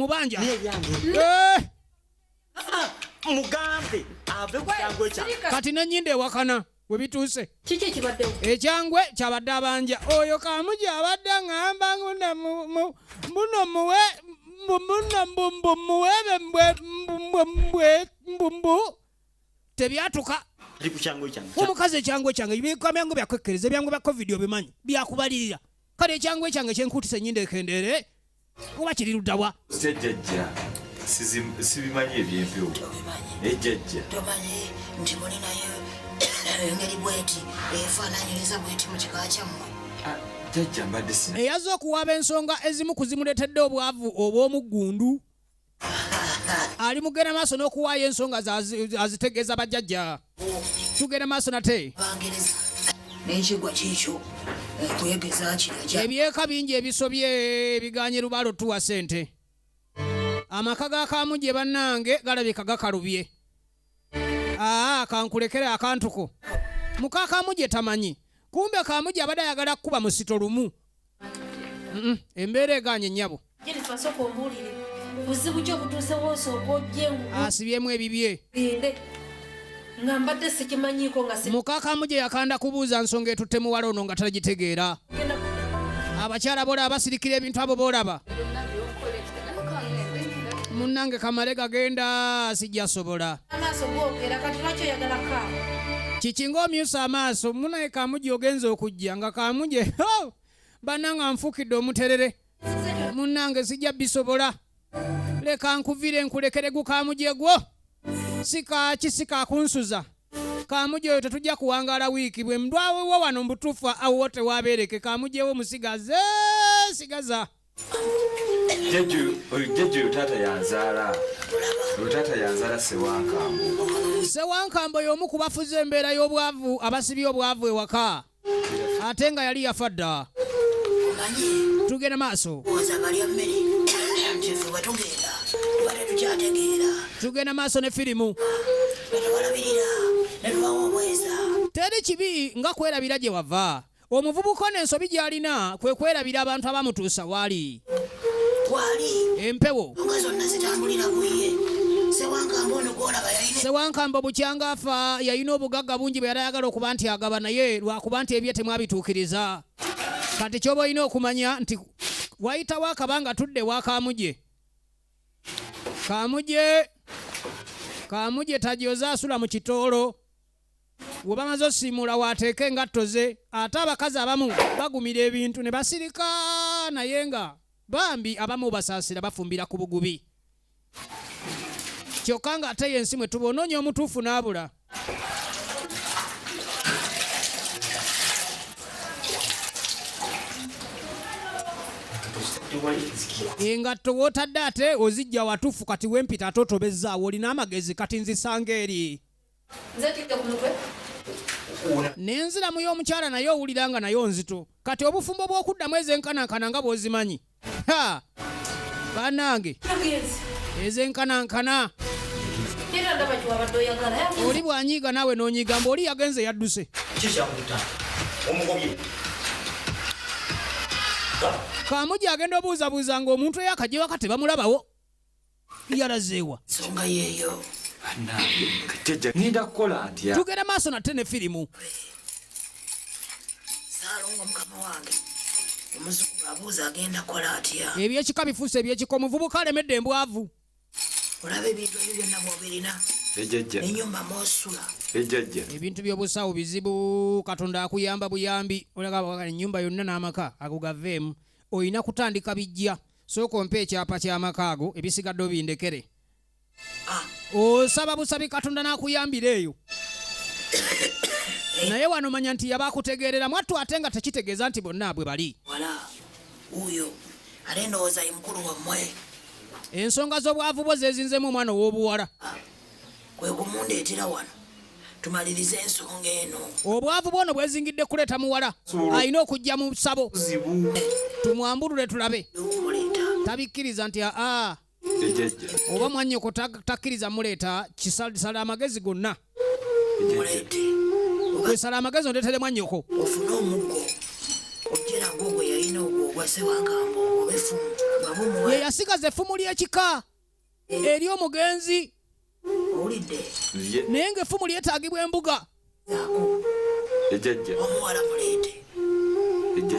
mugambe ave ku kyangwe kya kati nenyinde ewakana we bituuse. Kiki ekibaddewo? Ekyangwe kyabadde abanja. Oyo Kaamuje abadde aŋŋamba muno muwe mbumbu tebyatuka. Omukazi ekyangwe kyange ebika byange byakwekereza ebyange bya covid obimanyi byakubalirira. Kale ekyangwe kyange kyenkutisa ennyinda ekendere oba kiri luddawa? Jjajja sibimanyi ebyempewo ejjajja tomanyi nti mulinayo engeri bweti efaananyiriza bweti mu kika kyammwe. Jjajja mbadde sina eyaza okuwaaba ensonga ezimu kuzimuleetedde obwavu obw'omuggundu ali mugenda maaso n'okuwaayo ensonga azitegeeza bajjajja. Tugenda maaso nate n'ekigwa kiikyo kuyegeza kirya ebyeka bingi ebisobye ebiganye lubalo tuwa ssente. Amaka ga Kaamuje bannange galabika gakalubye. Kankulekere akantuko. Muka Kaamuje tamanyi. Kumbe Kaamuje abadde ayagala kuba mu sito lumu. Embeera eganye nnyabo. Buzibu ki obutuuse woosooka ojjengu? Asibyemu ebibye. Nga mbadde sikimanyiiko nga Muka Kaamuje yakanda kubuuza nsonga etutte muwala ono nga talagitegeera. Abakyala bola abasirikira ebintu abo boolaba. Munnange kamale gagenda sijjasobola. Amaaso googera kati lwaki oyagala Kaamu? Kiki ng'omyusa amaaso munaye Kaamuje ogenza okujja nga Kaamuje bannange anfuukidde omuterere. Munnange sijja bisobola. Leka nkuvire nkulekere gu Kaamuje gwo. Sika kunsuza. Kaamuje oyo tetujja kuwangaala wiiki bwe ndwawewo wano mbutuufu awo tewabeereke. Kaamuje wo musigaze sigaza. Jjajja taata yanzaala Ssewankambo y'omu ku bafuze embeera y'obwavu abasibye obwavu ewaka ate nga yali yafa dda. Tugenda maaso. Tugenda maaso ne firimu. Teri kibi nga kwerabira gye wava. Omuvubuka n'ensobi gy'alina kwe kwerabira abantu abamutuusa waali. Empewo. Ssewankambo bukyanga afa yalina obugagga bungi bwe yali ayagala okuba nti agaba naye lwakuba nti ebye temwabituukiriza. Kati ky'oba olina okumanya nti wayitawo akabanga tudde wa Kaamuje. Kaamuje tajyoza asula mu kitoolo. Bwe bamaze osiimula waateeka engatto ze ate abakazi abamu bagumira ebintu ne basirika naye nga bambi abamu basaasira bafumbira ku bugubi. Kyokka nga ate yensi mwe tuba onoonya omutuufu n'abula. Engatto wootadde ate ozijja watuufu kati wempita ate otobezzaawo olina amagezi kati nzisanga eri. N'enziramu y'omukyala naye owulira nga nayo nzito. Kati obufumbo bw'okuddamu ezenkanankana nga bw'ozimanyi. Bannange ezenkanankana. Oli bw'anyiiga naawe n'onyiiga mbu oli yagenze yadduse. Kaamuje agenda obuuzabuuza ng'omuntu eyakajewa kati bamulabawo. Yalazeewa. Nsonga yeeyo. Ngenda kukola ntya? Tugenda maaso nate ne firimu. Saalongo mukama wange. Omuzungu abuuza agenda kukola atya? Ebyekika bifuuse ebyekika omuvubuka alemedde embwavu. Olaba ebintu ebyo byonna bw'obirina. Ennyumba mw'osula. Ebintu by'obusawo bizibu. Katonda akuyamba buyambi. Olaba ennyumba yonna n'amaka ago gaveemu. Oyina kutandika bijja. Sooka ompe ekyapa ky'amaka ago ebisigadde obindekere. Osaba busabi Katonda n'akuyambira eyo. Naye wano manya nti yaba akutegeerera mwattu ate nga tekitegeeza nti bonna bwe bali. uyo ate ndowooza ye mukulu wammwe ensonga z'obwavu bwo zezinzemu omwana ow'obuwala kwe kumundeetera wano tumalirize ensonga eno obwavu bwono bwezingidde kuleeta muwala alina okujja mu ssabo tumwambulule tulabe tabikkiriza nti oba mwannyoko takkiriza muleeta kisala amagezi gonna kwesala amagezi ondeetere mwannyoko ofune omuggo ojjera gwo gwe yalina ogwo ogwasebwagambo obefumu ye yasigaza effumu ly'ekika eri omugenzi owulidde naye ng'effumu lyetaagibwa embuga omuwala muleete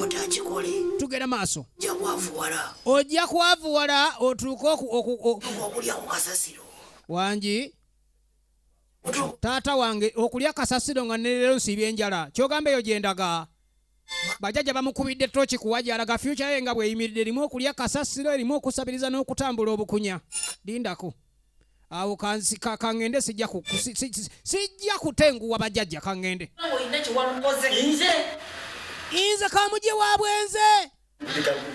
otakikole tugenda maaso ojja kwavuwala ojja kwavuwala otuuke okulya ku kasasiro wangi taata wange okulya kasasiro nga nerero nsiibye enjala kyogamba eyo gyendaga bajjajja bamukubidde toki kuwajalaga fyuca ye nga bweyimiridde erimu okulya kasasiro erimu okusabiriza n'okutambula obukunya lindako awo kaŋŋende sijja kutenguwa bajjajja kaŋŋende nze kamugye wa bwenze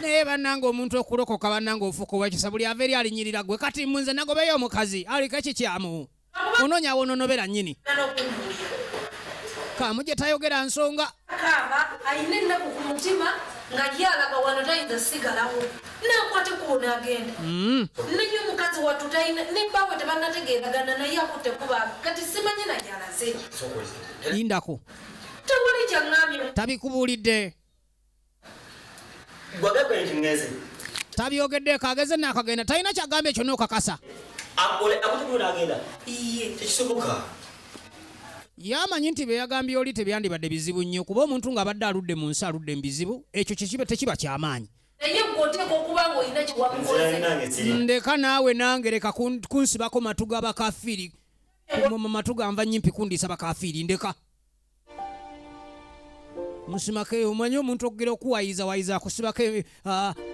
naye bannanga omuntu okulokoka bannanga ofuka owekisa buli ava eri alinyirira gwe kati munze nagobeyo omukazi aliko ekikyamu onoonya wononobera nnyini kamugye tayogera nsonga kaaba ayina ennaku ku mutima nga yalaga wano tayinza sigalawo nakwate kuona agenda nenye omukazi wattu talina nebbawe tebannategeeragana naye akutte kuba kati simanyi najalaze lindako tewali kyaŋŋambye tabikubuulidde tabyogedde kageze naakagenda talina kyagamba ekyo n'okakasa yamanyi nti beyagambye oli tebyandibadde bizibu nnyo kuba omuntu ng'abadde aludde mu nsi aludde mu bizibu ekyo tekiba kyamaanyi naye gwoteeka okuba ng'olina kiwamukoze ndeka naawe nange leka kunsibako matu g'abakafiiri matu ganva nyimpi kundiisa bakafiiri ndeka musimake omanyi omuntu okugera okuwayizawayiza akusibako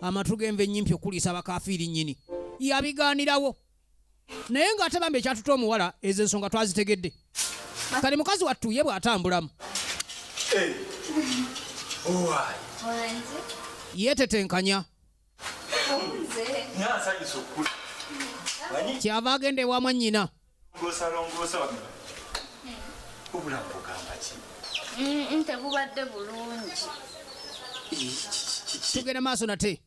amatu g'enva ennyimpi okuliisa bakafiiri nnyini yabigaanirawo naye ng'ate bambe ekyatuta omuwala ezo ensonga twazitegedde kale mukazi wattu ye bw'atambulamu yeetetenkanya kyava agenda ewa mwannyina tebubadde bulungi tugenda maaso nate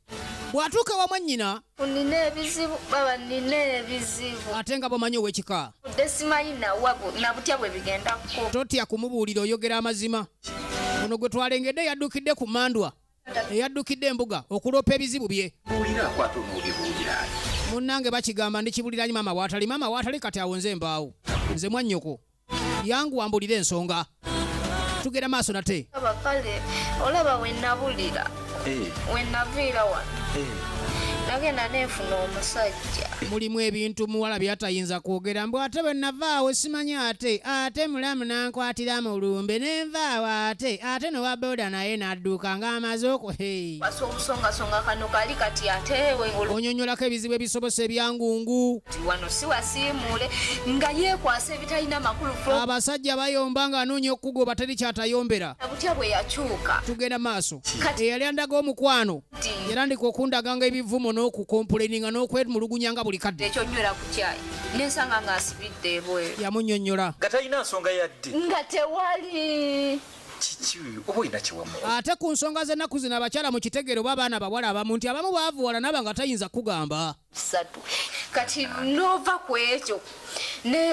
bw'atuuka ewa mwannyina nina ebizibu baba nina ebizibu ate nga bwomanyi ow'ekika budde simanyi nabutya bwe bigendako totya kumubuulira oyogera amazima ono gwe twalengedde yaddukidde ku mandwa eyaddukidde embuga okuloopa ebizibu bye munnange bakigamba ndikibuliranyi maama waatali kati awo nze mbaawo nze mwannyoko yangu wambulira ensonga tugenda maaso nate abakale olaba wenabulira wenaviira wano nagenda neefuna omusajja mulimu ebintu muwala byatayinza kwogera mbw ate bwe navaawo simanyi ate mulamu nankwatira mu lumbe nenvaawo ate nowa boda naye nadduka ng'amaze basa obusongasonga kano kali kati ate onyonyolako ebizibu ebisobose ebyangungu wano si wasiimuule nga yeekwasa ebitalina makulu abasajja bayomba ng'anoonya okugoba teri kyatayombera butya bwe yakyuka tugenda maaso eyali andaga omukwano yarandika okundaganga ebivumo n'okukompuleninga n'okwemulugunya nga buli kadde ekyo nywera ku kyayi nensanga ng'asibidde ebweru yamunnyonnyola nga talina nsonga yadde nga tewali kiki oba olina kiwamu ate ku nsonga z'ennaku zino abakyala mu kitegere oba abaana bawala abamu nti abamu baavuwala naba nga tayinza kugamba satu kati nova ku ekyo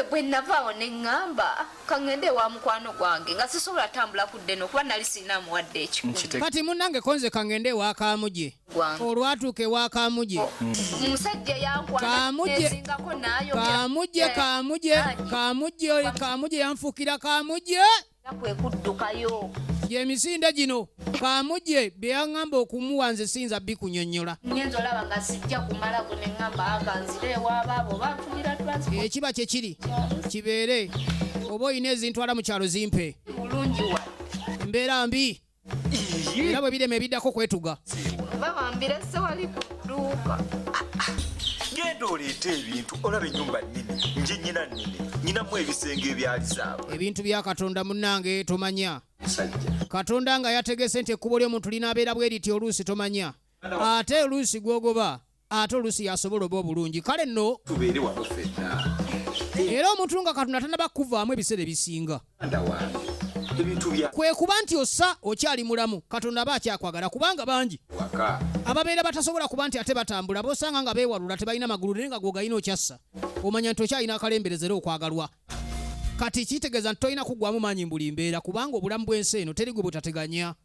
bwe navaawo neŋŋamba kaŋŋende wa mukwano gwange nga sisobola tambula kuddeno kuba nali sirina muwadde ekikumi kati munnange konze kaŋŋende ewa Kamugye olwatuuka ewa Kamugye omusajja yankwanezingako Kamugye yanfuukira Kamugye kwekuddukayo yemisinde gino Kamugye byeyaŋŋamba okumuwa nze siyinza bikunyonnyola nyenza olaba nga sijja kumalako neŋŋamba aganzire ewaabo banfunira transport ekiba kyekiri kibeere oba olina ezintwala mu kyalo zimpe bulungi wa embeera mbi era bwe birema ebiddako kwetuga babambire sewali ku dduuka genda oleeta ebintu olaba ennyumba nnene nje nnyina nnene nyinamu ebisenge ebyalizaabwe ebintu bya Katonda munnange tomanya Katonda nga yategese nti ekkubo ly'omuntu linaabeera bwe liti oluusi tomanya ate oluusi gwogoba ate oluusi yasobola oba obulungi kale nno tubeere wano ffenna era omuntu nga katonda tanaba kuvaamu ebiseera ebisinga ebintu bya kwe kuba nti ossa okyali mulamu katonda aba akyakwagala kubanga bangi waka ababeera batasobola kuba nti ate batambula bosanga nga beewalula tebalina magulu naye nga gwogayina okyassa omanya nti okyalina akalemberezera okwagalwa kati kitegeeza nti tolina kuggwamu maanyi mbuli mbeera kubanga obulamu bw'ensi eno teri gwe butateganya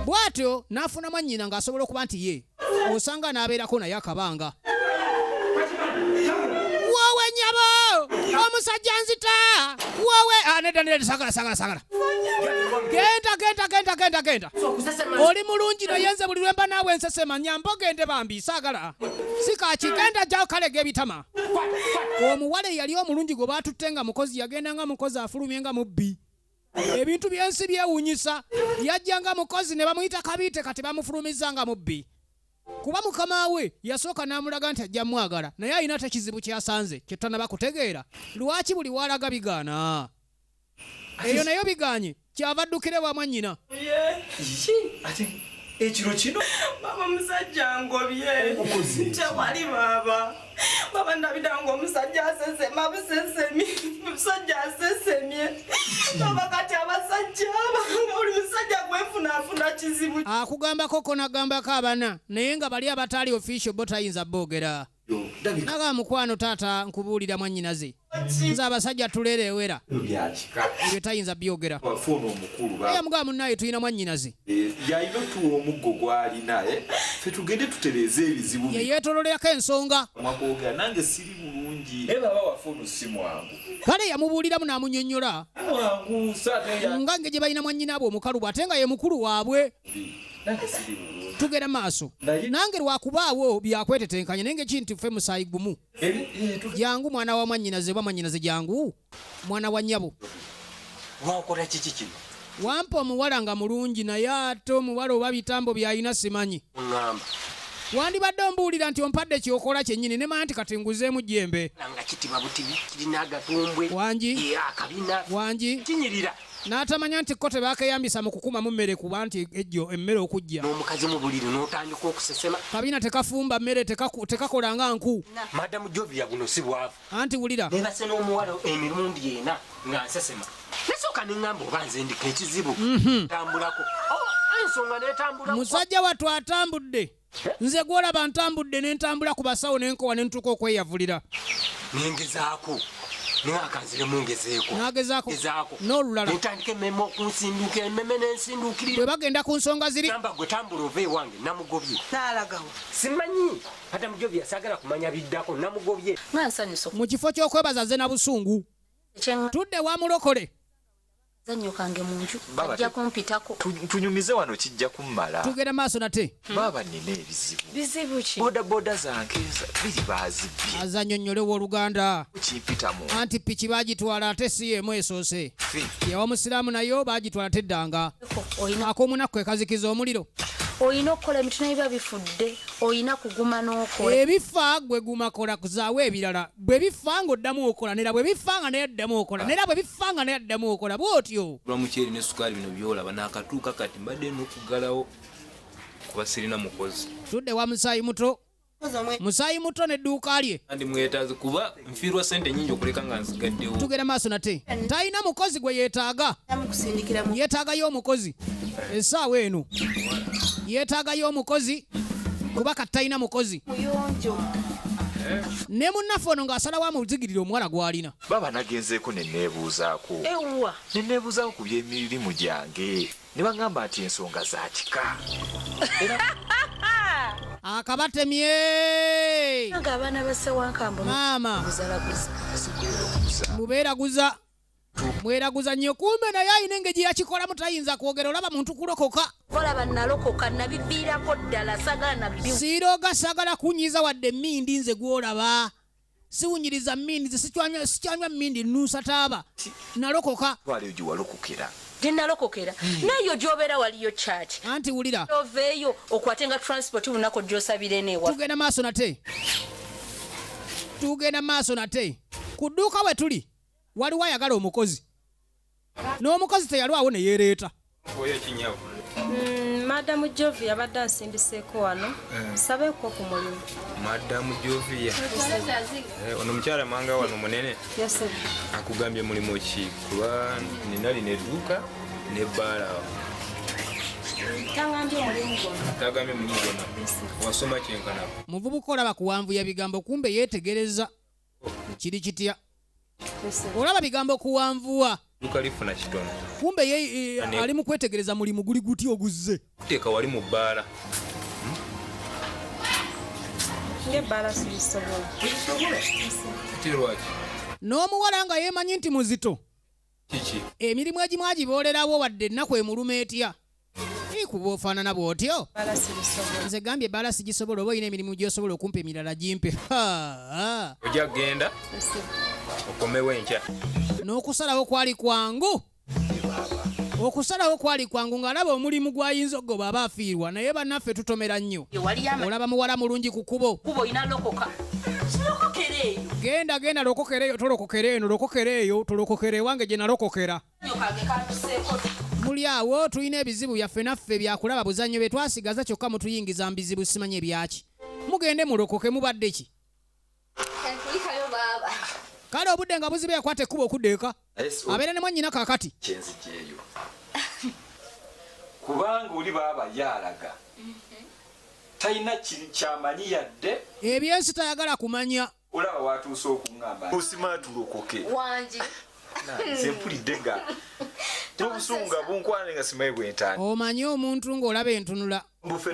bw'atyo n'afuna mwannyina ng'asobola okuba nti ye osanga n'abeerako naye akabanga wowe nyabo omusajja nzita wowe nedda sagala genda oli mulungi noyenze buli lwemba naawe ensesema nyambo gende bambi saagala sikaki genda jjawo kalega ebitama omuwala eyali omulungi gwe baatutte nga mukozi yagenda nga mukozi afulumye nga mubbi ebintu byensi byewuunyisa yajja nga mukozi ne bamuyita kabiite kati bamufulumiza nga mubbi kuba mukama we yasooka n'amulaga nti ajja mwagala naye alina tekizibu kyasanze kye tutanaba kutegeera lwaki buli walaga bigaana eyo nayo biganye kyava addukire wa mwannyina ekiro kino baba musajja ngobye tewali baba ndabira ng'omusajja asesema busesemi musajja asesemye baba kati abasajja abanga buli musajja gwefunaafuna kizibu akugambako ko nagambako abana naye nga bali abataali official bo tayinza boogera naga mukwano taata nkubuulira mwannyinaze nze abasajja tuleerewera ebyo tayinza byogera yamugamba munnaye tulina mwannyinaze yalina otuwa omuggo gw'alina fe tugende tutereeze ebizibu yeyeetololeyako ensonga mwakwogera nange siri bulungi naye baba waffe ono si mwangu kale yamubuuliramu n'amunnyonnyola nga nge gye balina mwannyinaabwe omukalubu ate nga ye mukulu waabwe nange siri bulungi tugenda maaso nange lwakubaawo byakwetetenkanya naye nga kinti ffe musaayi gumu jangu mwana wa mwannyinaze oba mwannyinaze jangu mwana wa nnyabo wakola kiki kino wampa omuwala nga mulungi naye ate omuwala oba bitambo byalina simanyi ŋŋamba wandibadde ombuulira nti ompadde kyokola kyennyini ne manya nti kati nguzeemu jjembe nga kitiba butibi kirina agatumbwe wangi akabina wangi kinyirira n'atamanya nti ko tebaakeyambisa mu kukumamu mmere kuba nti ejjo emmere okujja n'omukazi mu buliri n'otandika okusesema kabina tekafumba mmere tekakola nga nku madamu jovia buno si bwavu anti wulira nebase n'omuwala emirundi ena nga nsesema nesooka neŋŋamba oba nze ndika ekizibu tambulako ensonga netambula musajja wattu atambudde nze gwolaba ntambudde nentambula ku basawo nenkowa nentuuka okweyavulira nengezaako naye akanziremu ngezeeko nagezaako n'olulala netandika emmeme okunsinduuka emmeme nensinduukirira bwe bagenda ku nsonga ziri gamba gwe tambula ova ewange namugobye n'alagawa simanyi ate mujobye asagala kumanya biddako namugobye mu kifo ky'okwebaza ze na busungu tudde wa mulokole zanyo kange munju ajja kumpitako tunyumize wano kijja kummala tugenda maaso nate baba nina bizibu ki bodaboda zange biri baazibye azannyonnyole w'oluganda kimpitamu anti piki baagitwala ate si yemu esoose yawa musiraamu nayo baagitwala teddanga ak'omunaku ekazikiza omuliro oyina okukola emitono ebyo bifudde oyina kuguma n'okola ebifa gwe gumakola kuzaawo ebirala bwe bifa ng'oddamu okola nera bwe bifa nga naye addamu okola nera bwe bifa nga naye addamu okola bw'otyo muceeri ne sukaali bino byolaba n'akatuuka kati mbadde n'okugalawo kuba sirina mukozi tudde wa musaayi muto musaayi muto n'edduuka lye andi mwetaazi kuba nfiirwa sente nyingi okuleka nga nsigaddewo tugenda maaso nate talina mukozi gwe yeetaaga yeetaagayo omukozi essaawa eno yeetaagayo omukozi kuba kati talina mukozi ne munnaffe ono ng'asalawo amuzigirira omuwala gw'alina baba nagenzeeko neneebuuzaako ku by'emirimu gyange ne baŋŋamba nti ensonga za kika akabatemye ng'abaana basewankambo maama mubeeraguza mweraguza nnyo kumbe naye ayina engeri yakikolamu tayinza kwogera olaba muntu kulokoka olaba nalokoka nabiviirako ddala sagala nabyo siiroga sagala kunyiza wadde mmindi nze gwolaba siwunyiriza mmindi sikyanywa mmindi nuusa taaba nalokoka waliyo gye walokokera tenalokokera nayo gy'obeera waliyo kyaki anti wulira oveeyo okwate nga transport lunako gy'osabire neewa tugenda maaso nate ku dduuka we tuli waliwo ayagala omukozi n'omukozi teyalwawo ne yeereeta Madamu Jovi abadde ansimbiseeko wano sabeeko ku mulimu. Madamu Jovi ono mukyala manga wano munene akugambye mulimu ki kuba nina lina edduuka nebbaala Tangambye mulimu gwonna. Tagambye mulimu gwonna. Wasoma kyenkana. Muvubuka olaba kuwanvuya bigambo kumbe yeetegereza kiri kitya. Olaba bigambo kuwanvuwa Lukalifuna kitono. Kumbe ye ali mu kwetegereza mulimu guli guti oguzze. Teeka wali mu bbaala. Ng'ebbaala sibisobola. Tirwaki. N'omuwala nga yeemanyi nti muzito. Kiki? Emirimu egimu agiboolerawo wadde ennaku emuluma etya. Kuba ofaanana bw'otyo. Nze gambye ebbaala sigisobola oba olina emirimu gy'osobola okumpa emirala gimpe. Ojja kgenda okomewo enkya. N'okusalawo kwali kwangu. Okusalawo kwali kwangu ng'alaba omulimu gw'ayinza ogoba aba afiirwa naye bannaffe tutomera nnyo. Olaba muwala mulungi ku kkubo. Genda lokokera eyo tolokokera eno lokokera eyo tolokokera ewange gye nalokokera. Muli awo tulina ebizibu byaffe naffe byakulaba buzannyo bye twasigaza kyokka mutuyingiza mu bizibu simanye byaki. Mugende mulokoke mubadde ki? Kale obudde nga buzibe yakwata ekkubo okudda eka. Abeera ne mwannyina kaakati. Kyenzijeeyo. Kubanga oli baaba yaalaga. Talina kyamanyi yadde. Ebyensi tayagala kumanya. Olaba watuuse okuŋŋamba. Osima tulokoke. Wangi. Nze mpulidde nga. Tobusunga bunkwane nga simaye bwentaani. Omanyi omuntu ng'olaba entunula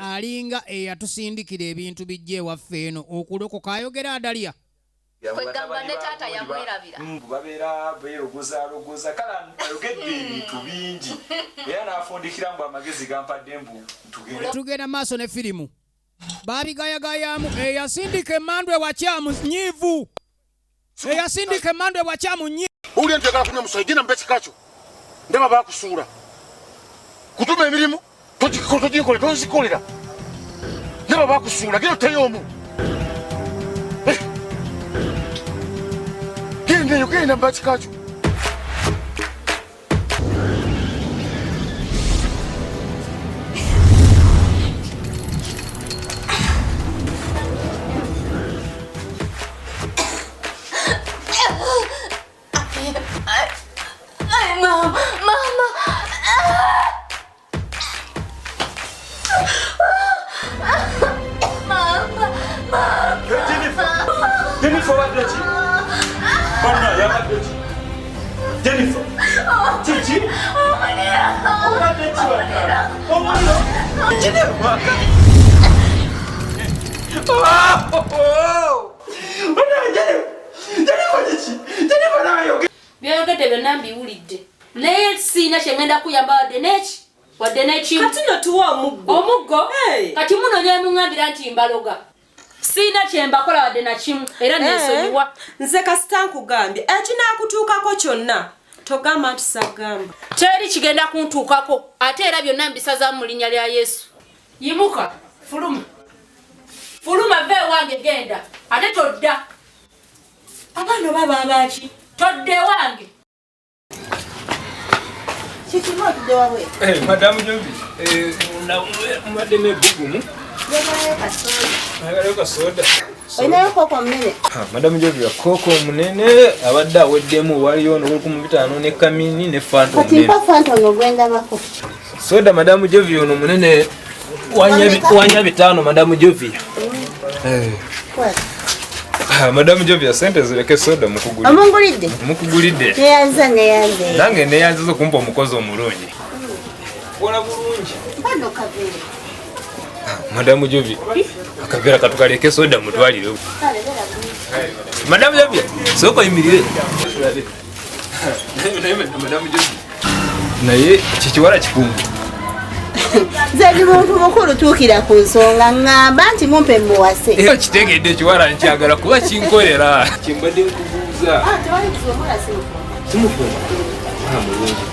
alinga eyatusindikira ebintu bijja ewaffe eno okulokoka ayogera adalya. Kwegamba ne taata yamwerabira. Babeera beerogozaalogoza kale ayogedde ebintu bingi era n'afundikira mbu amagezi gampadde mbu tugenda maaso ne firimu. Baabigayagayamu eyasindika emmandwa ewakyamu nyiivu. Eyasindika emmandwa ewakyamu nyiivu. Uli entegala kunya musayi gina mbeki kacho. Ndaba bakusuula. Kutuma emirimu togikole tonzikolera. Ndaba bakusuula gino teyomu. Genda mbeki kacho. Jennifer, what did you? Jennifer, Chichi, what did you? Jennifer, byayogedde byonna mbiwulidde naye siina kyengenda kuyamba wadde neki kati notuwa omuggo kati munonya emuŋŋambira nti mbaloga siina kyembakola wadde nakimu era nensonyiwa nze kasita nkugambye ekinaakutuukako kyonna togamba nti sagamba teri kigenda kuntuukako ate era byonna mbisazaamu mu linnya lya Yesu. Yimuka fuluma ve ewange genda ate todda abaana baba abaki todde wange. Kikimo tudde wawe. Madame Jovi, mbadde n'ebbugumu. Ayagalayo kasoda. Olinayo kooko omunene. Madame Jovi kooko omunene abadde aweddemu waliyo n'olukumi ne kamini ne fanta omunene. Kati mpa fanta ono gwendabako. Soda Madame Jovi ono munene wanya bitano Madame Jovi. Madame Jovi sente zireke soda mukugulidde. Omungulidde? Mukugulidde. Neyanze. Nange neyanze zo kumpa omukozi omulungi. Wala bulungi. Bano kaveera. Madame Jovi. Akaveera katukaleke soda mutwalire. Madame Jovi, soko yimirire. Madame Jovi. Naye kikiwala kikungu. Nze ndi muntu mukulu tuukira ku nsonga ngamba nti mumpe muwase. Kitegedde kiwala nkyagala kuba kinkolera. Kimbadde nkubuuza. Tewali kusomola simufuna. Mulungi.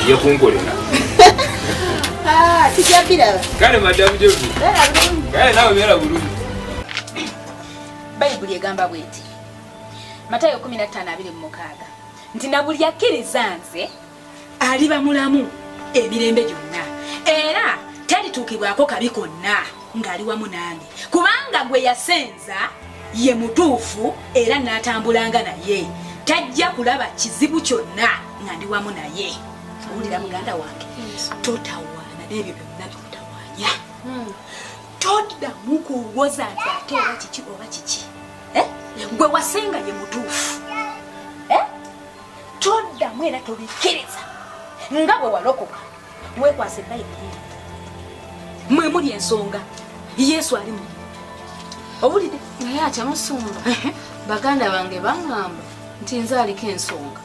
Ejja kunkolera. Tikyabiraba. Kale Madame Jovi. Kale nawe beera bulungi. Bayibuli egamba bw'eti. Matayo 15:26 nti na buli akkiriza nze aliba mulamu emirembe gyonna era talituukibwako kabi konna ng'ali wamu nange kubanga gwe yasenza ye mutuufu era n'atambulanga naye tajja kulaba kizibu kyonna nga ndi wamu naye. Owulira muganda wange totawaana n'ebyo byonna byokutawaanya toddamu kuwoza nti ate oba kiki oba kiki gwe wasenga ye mutuufu toddamu era tobikkiriza nga bwe walokoka weekwasa ebbayibuli mwe muli ensonga Yesu ali mu owulidde naye atya musumba baganda bange baŋŋamba nti nze aliko ensonga.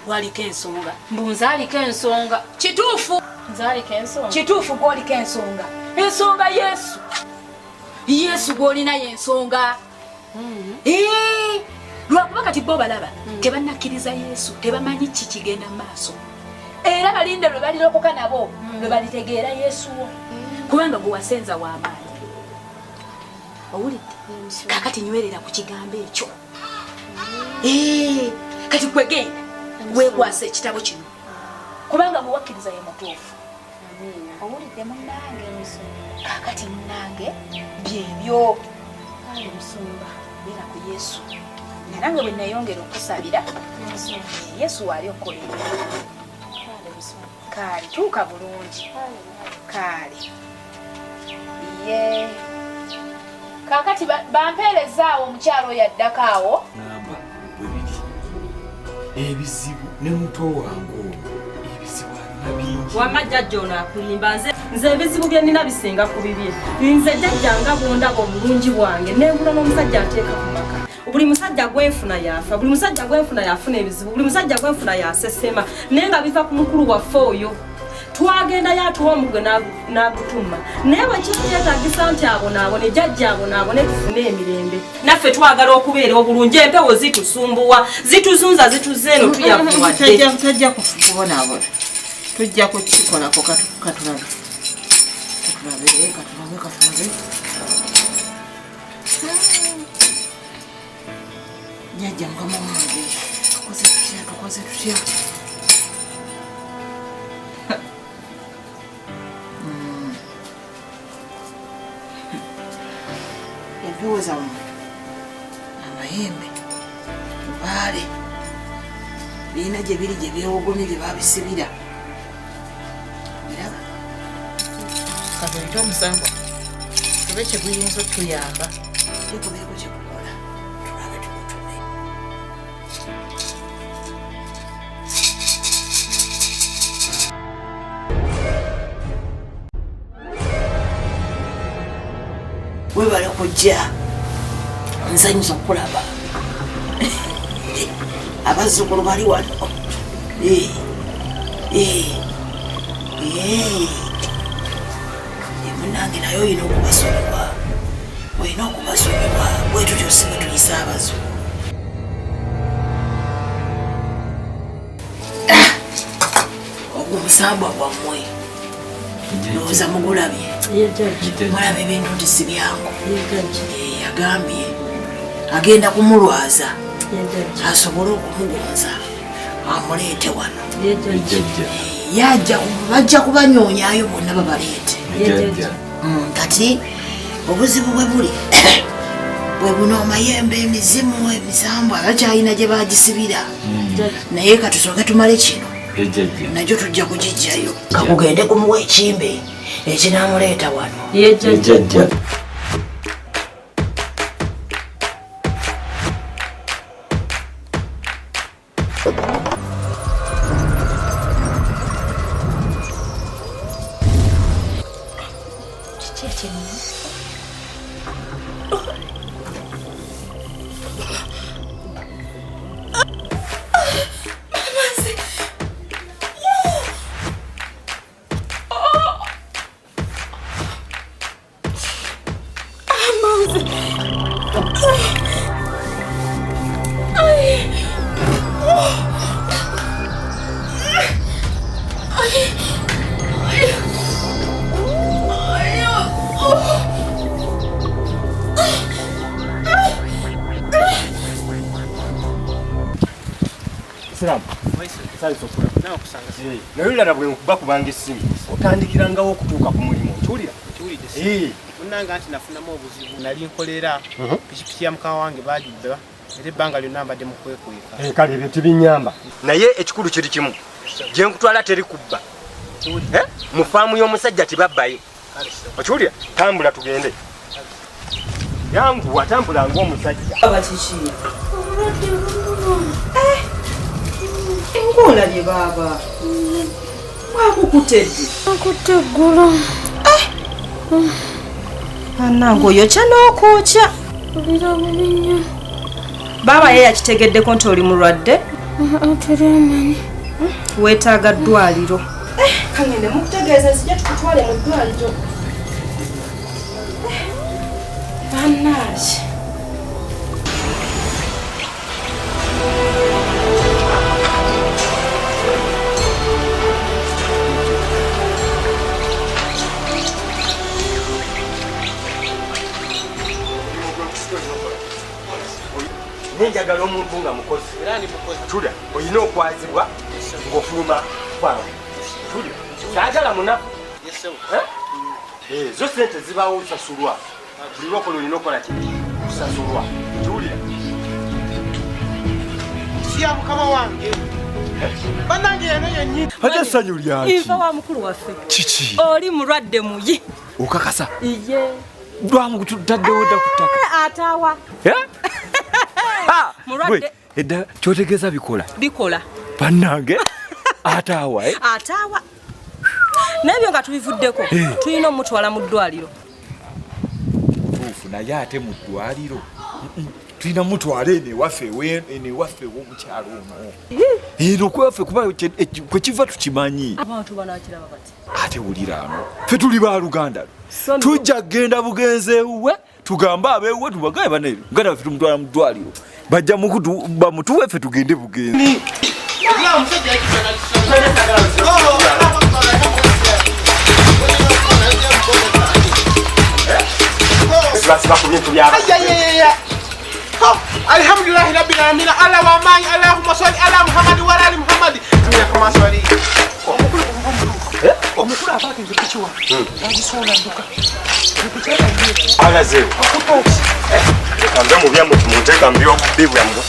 Waliko ensonga mbunze aliko ensonga kituufu kituufu gw'oliko ensonga ensonga Yesu gw'olina y'ensonga. Lwakuba kati bo balaba tebannakkiriza Yesu tebamanyi ki kigenda mu maaso era balinde lwe balirokoka nabo lwe balitegeera Yesu wo kubanga gwe wasenza w'amaanyi. Owulidde kakati nywerera ku kigambo ekyo kati kwegenda weekwasa ekitabo kino kubanga muwakkiriza ye mutuufu. Owulidde munnange kakati munnange byebyo musumba beera ku Yesu nange bwe nayongera okusabira Yesu waali okolera kaali tuuka bulungi kaali ye kakati bampeerezaawo omukyalo oyo addako awo ngamba bwe biri ebizibu ne muto wange ebizibu alina bingi wamma jjajja ono akulimba nze ebizibu bye nnina bisinga ku bibye nze jjajja nga bwondaba obulungi bwange nebula n'omusajja ateeka ku maka buli musajja gwenfuna yafa buli musajja gwenfuna yafuna ebizibu buli musajja gwenfuna yasesema naye nga biva ku mukulu waffe oyo twagendayo atuwa omugwe n'agutuma naye bwe kikyetagisa nti abonaabone jjajja abonaabone tufune emirembe naffe twagala okubeera obulungi empewo zitusumbuwa zituzunza zituzeeno tuyavuwadde tajja kubonaabona tujja kukikolako katulabe jjajja mukama wange tukoze tutya empewo zammwe amayembe mubaale birina gye biri gye byewogomye gye babisibira biraba kazoite omusango tube kyeguyinza otuyamba ekubeeko kyekukola tulabe tukutume webale kujja nsanyusa okulaba abazzukulu bali wano munange naye olina okubasonyiwa bwe tutyo si bwe tuyisa abazzukulu ogwo musambwa gwammwe ndowooza mugulabye mulabe ebintu nti si byangu yagambye agenda kumulwaza asobole okumugonza amuleete wano bajja kubanyonyaayo bonna babaleete kati obuzibu bwe buli bwe buno amayembe emizimu emisambwa bakyalina gye bagisibira naye katusooke tumale kino najjo tujja kugijjayo kakugende kumuwa ekimbe ekinamuleeta wano Ay! Salamu. Sali sokula. Nayo lala bwe bakubanga essimu. Otandikirangawo okutuuka ku mulimu. Okiwulira? Munnange anti nafunamu obuzibu nali nkolera pikipiki ya mukama wange baagibba era ebbanga lyonna mbadde mu kwekweka. Kale ebyo tebinyamba. Naye ekikulu kiri kimu. Gye nkutwala teri kubba. Mu faamu y'omusajja tebabbayo. Okiwulira? Tambula tugende. Yangu watambula ng'omusajja. Baba kiki? Ng'olabye baba. Wakukutedde. Nkutte eggulu. Anange oyokya n'okwokya. Olira bubi nnyo. Baba ye yakitegeddeko nti oli mulwadde? Ateramanyi. Weetaaga ddwaliro. Kangende mukutegeeza nzija tukutwale mu ddwaliro. Bannange. Nenjagala omuntu nga mukozi. Tula, olina okwazibwa ng'ofuluma kwange. Tula, kyagala munaku. Zo sente zibaawo osasulwa. Buli lwokola olina okola ki? Kusasulwa. Tuwulira. Siya mukama wange. Bannange yeno yennyini. Ate essanyu lyaki? Nva wa mukulu waffe. Kiki? Oli mulwadde muyi. Okakasa? Iye. Lwamu tutaddewo dda ku ttaka. Ataawa. Mulwadde. Edda kyotegeeza bikola? Bikola. Bannange? Ataawa, Ataawa. N'ebyo nga tubivuddeko tulina omutwala mu ddwaliro. Tuufu naye ate mu ddwaliro tulina mutwala enewaffe w'omukyalo ono. Eno kwaffe kuba kwe kiva tukimanyi. Abantu banaakiraba bati. Ate wulira ano ffe tuli baaluganda tujja kgenda bugenzi ewuwe tugambe ab'ewuwe tubagaye bane ngana ffe tumutwala mu ddwaliro bajja bamutuwe ffe tugende bugenzi. Alhamdulillahi rabbil alamin. Allah wa man Allahumma salli ala Muhammad wa ali Muhammad. Amina kama swali. Omukulu afaka nzikichwa. Agisona nduka. Alaze. Kambe mu byamu tumuteka mbyo bibu yamu.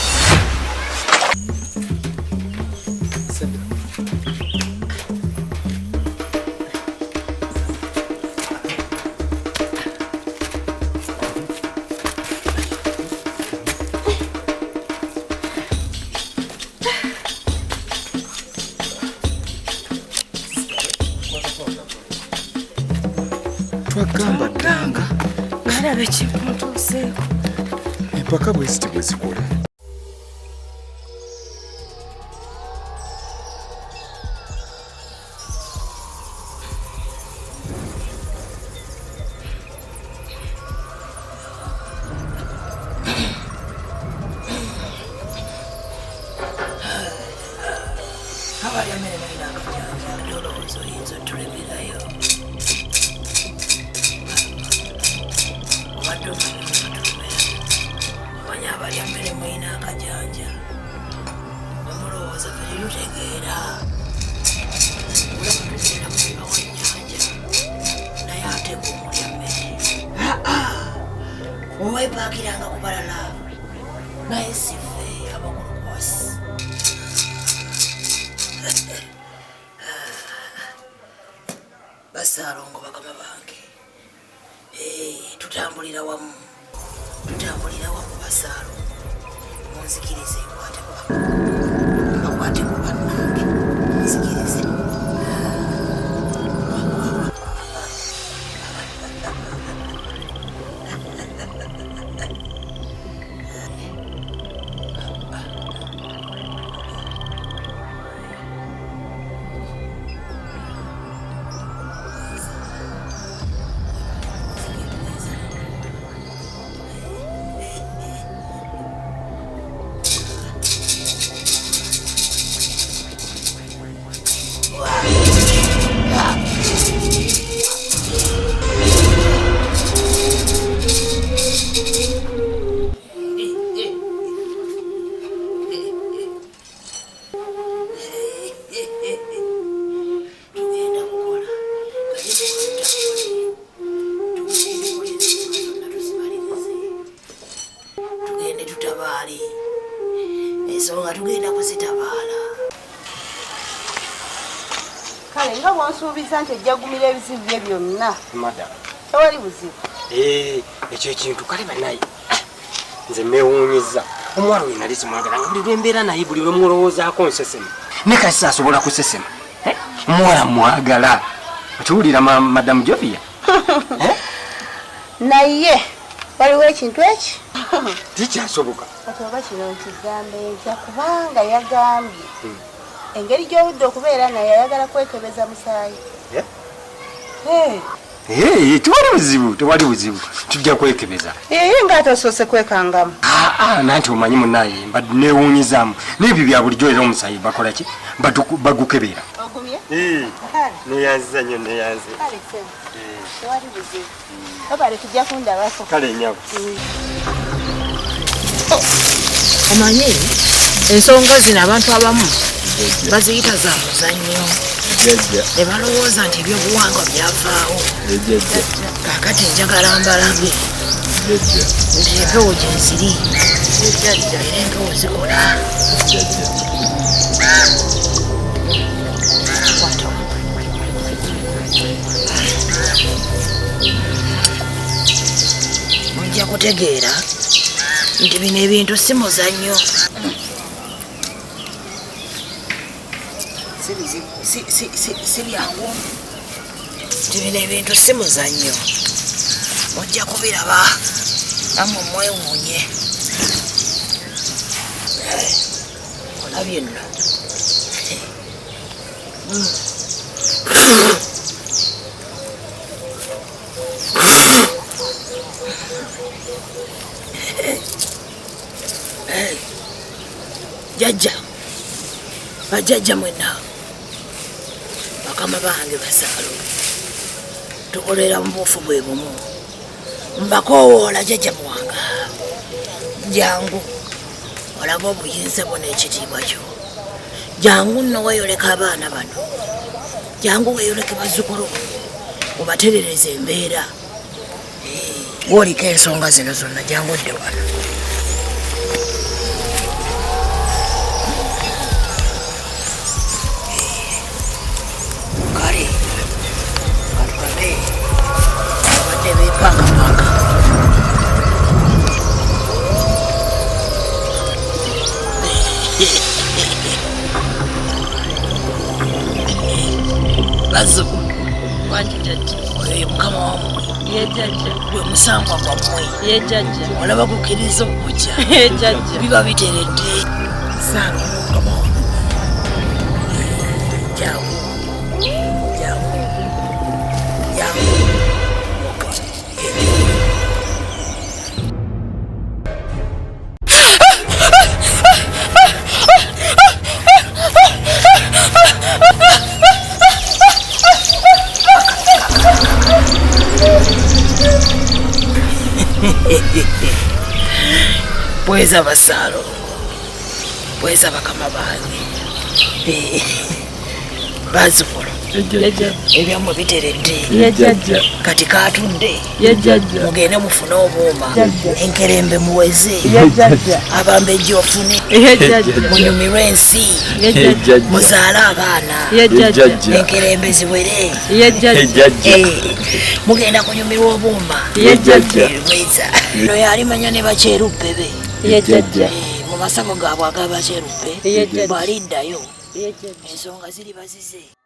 Twagamba ddanga Nalaba ekimutuuseeko. empaka bweziti bwe zikola. Abali amene balina akajanja ndolowooza oyinza otulemerayo. Obadde omanya abali amene mulina akajanja omulowooza terutegeera. Olaba tugenda muliba wa nnyanja naye ate gomulya mmere. Oweepaakiranga ku balala naye siffe abakulukwasi. Basaalongo bakama bange. Tutambulira wamu basaalongo. Munzikirize nkwate ku bannange. Nzikirize. kale ensonga tugenda kuzitabaala. Kale nga bwansuubiza nti ojja gumira ebizibu bye byonna. Madam. Tewali buzibu. Ekyo ekintu kale banaye nze meewuunyiza. Omuwala oyo nali simwagala nga buli lwembeera naye buli lwe mulowoozaako nsesema. Ne kasi asobola kusesema. Omuwala mwagala. Okiwulira Madamu Jovia? Naye waliwo ekintu eki? Tikyasoboka. Kati oba kino nkigambe nkya kubanga yagambye engeri gy'oludde okubeera naye ayagala kwekebeza musaayi. Tewali buzibu. Tujja kwekebeza. Ng'ate osoose kwekangamu. Nanti omanyi munnaye mbadde neewuunyizaamu. N'ebyo bya bulijjo era omusaayi bakola ki? Bagukebera. Ogumye? Neyanziza nnyo neyanze. Kale ssebo. Tewali buzibu. Obale tujja kundabako. Kale nyabo. Omanyi ensonga zino abantu abamu baziyita za muzannyo. Ne balowooza nti ebyobuwangwa byavaawo. Kaakati njagala mbalage nti empewo gye ziri era empewo zikola. Ojja kutegeera nti bino ebintu si muzannyo. Si byangu nti bino ebintu si muzannyo. Ojja kubiraba nammwe mwewuunye. Olabye nno. Jajja, bajjajja mwenna, bakama bange bazaalo, tukolera mu buufu bwe bumu. Mbakoowoola jjajja muwanga, jangu olaga obuyinza bwo n'ekitiibwa kyo. Jangu nno weeyoleka abaana bano, jangu weeyoleke bazzukulu obaterereza embeera. Gw'oliko ensonga zino zonna jangu odde wano. Kale katulabe abadde beepangapanga. Bazo oyo mukama wamu gwe musangwa gwammwe olaba gukkiriza okujja biba biteredde. Sanga mukama wamu jangu Pweza basalo, pweza bakama bange, bazzukulu ebyamwe biteredde kati katudde mugende mufune obuuma enkerembe muweze abambejja ofune munyumirwe ensi muzaale abaana enkerembe ziwere mugenda kunyumirwa obuuma bweza no yalimanya ne bakyeruppe be mu masako gaabwe ag'abakyeruppe bw'aliddayo ensonga ziri bazize.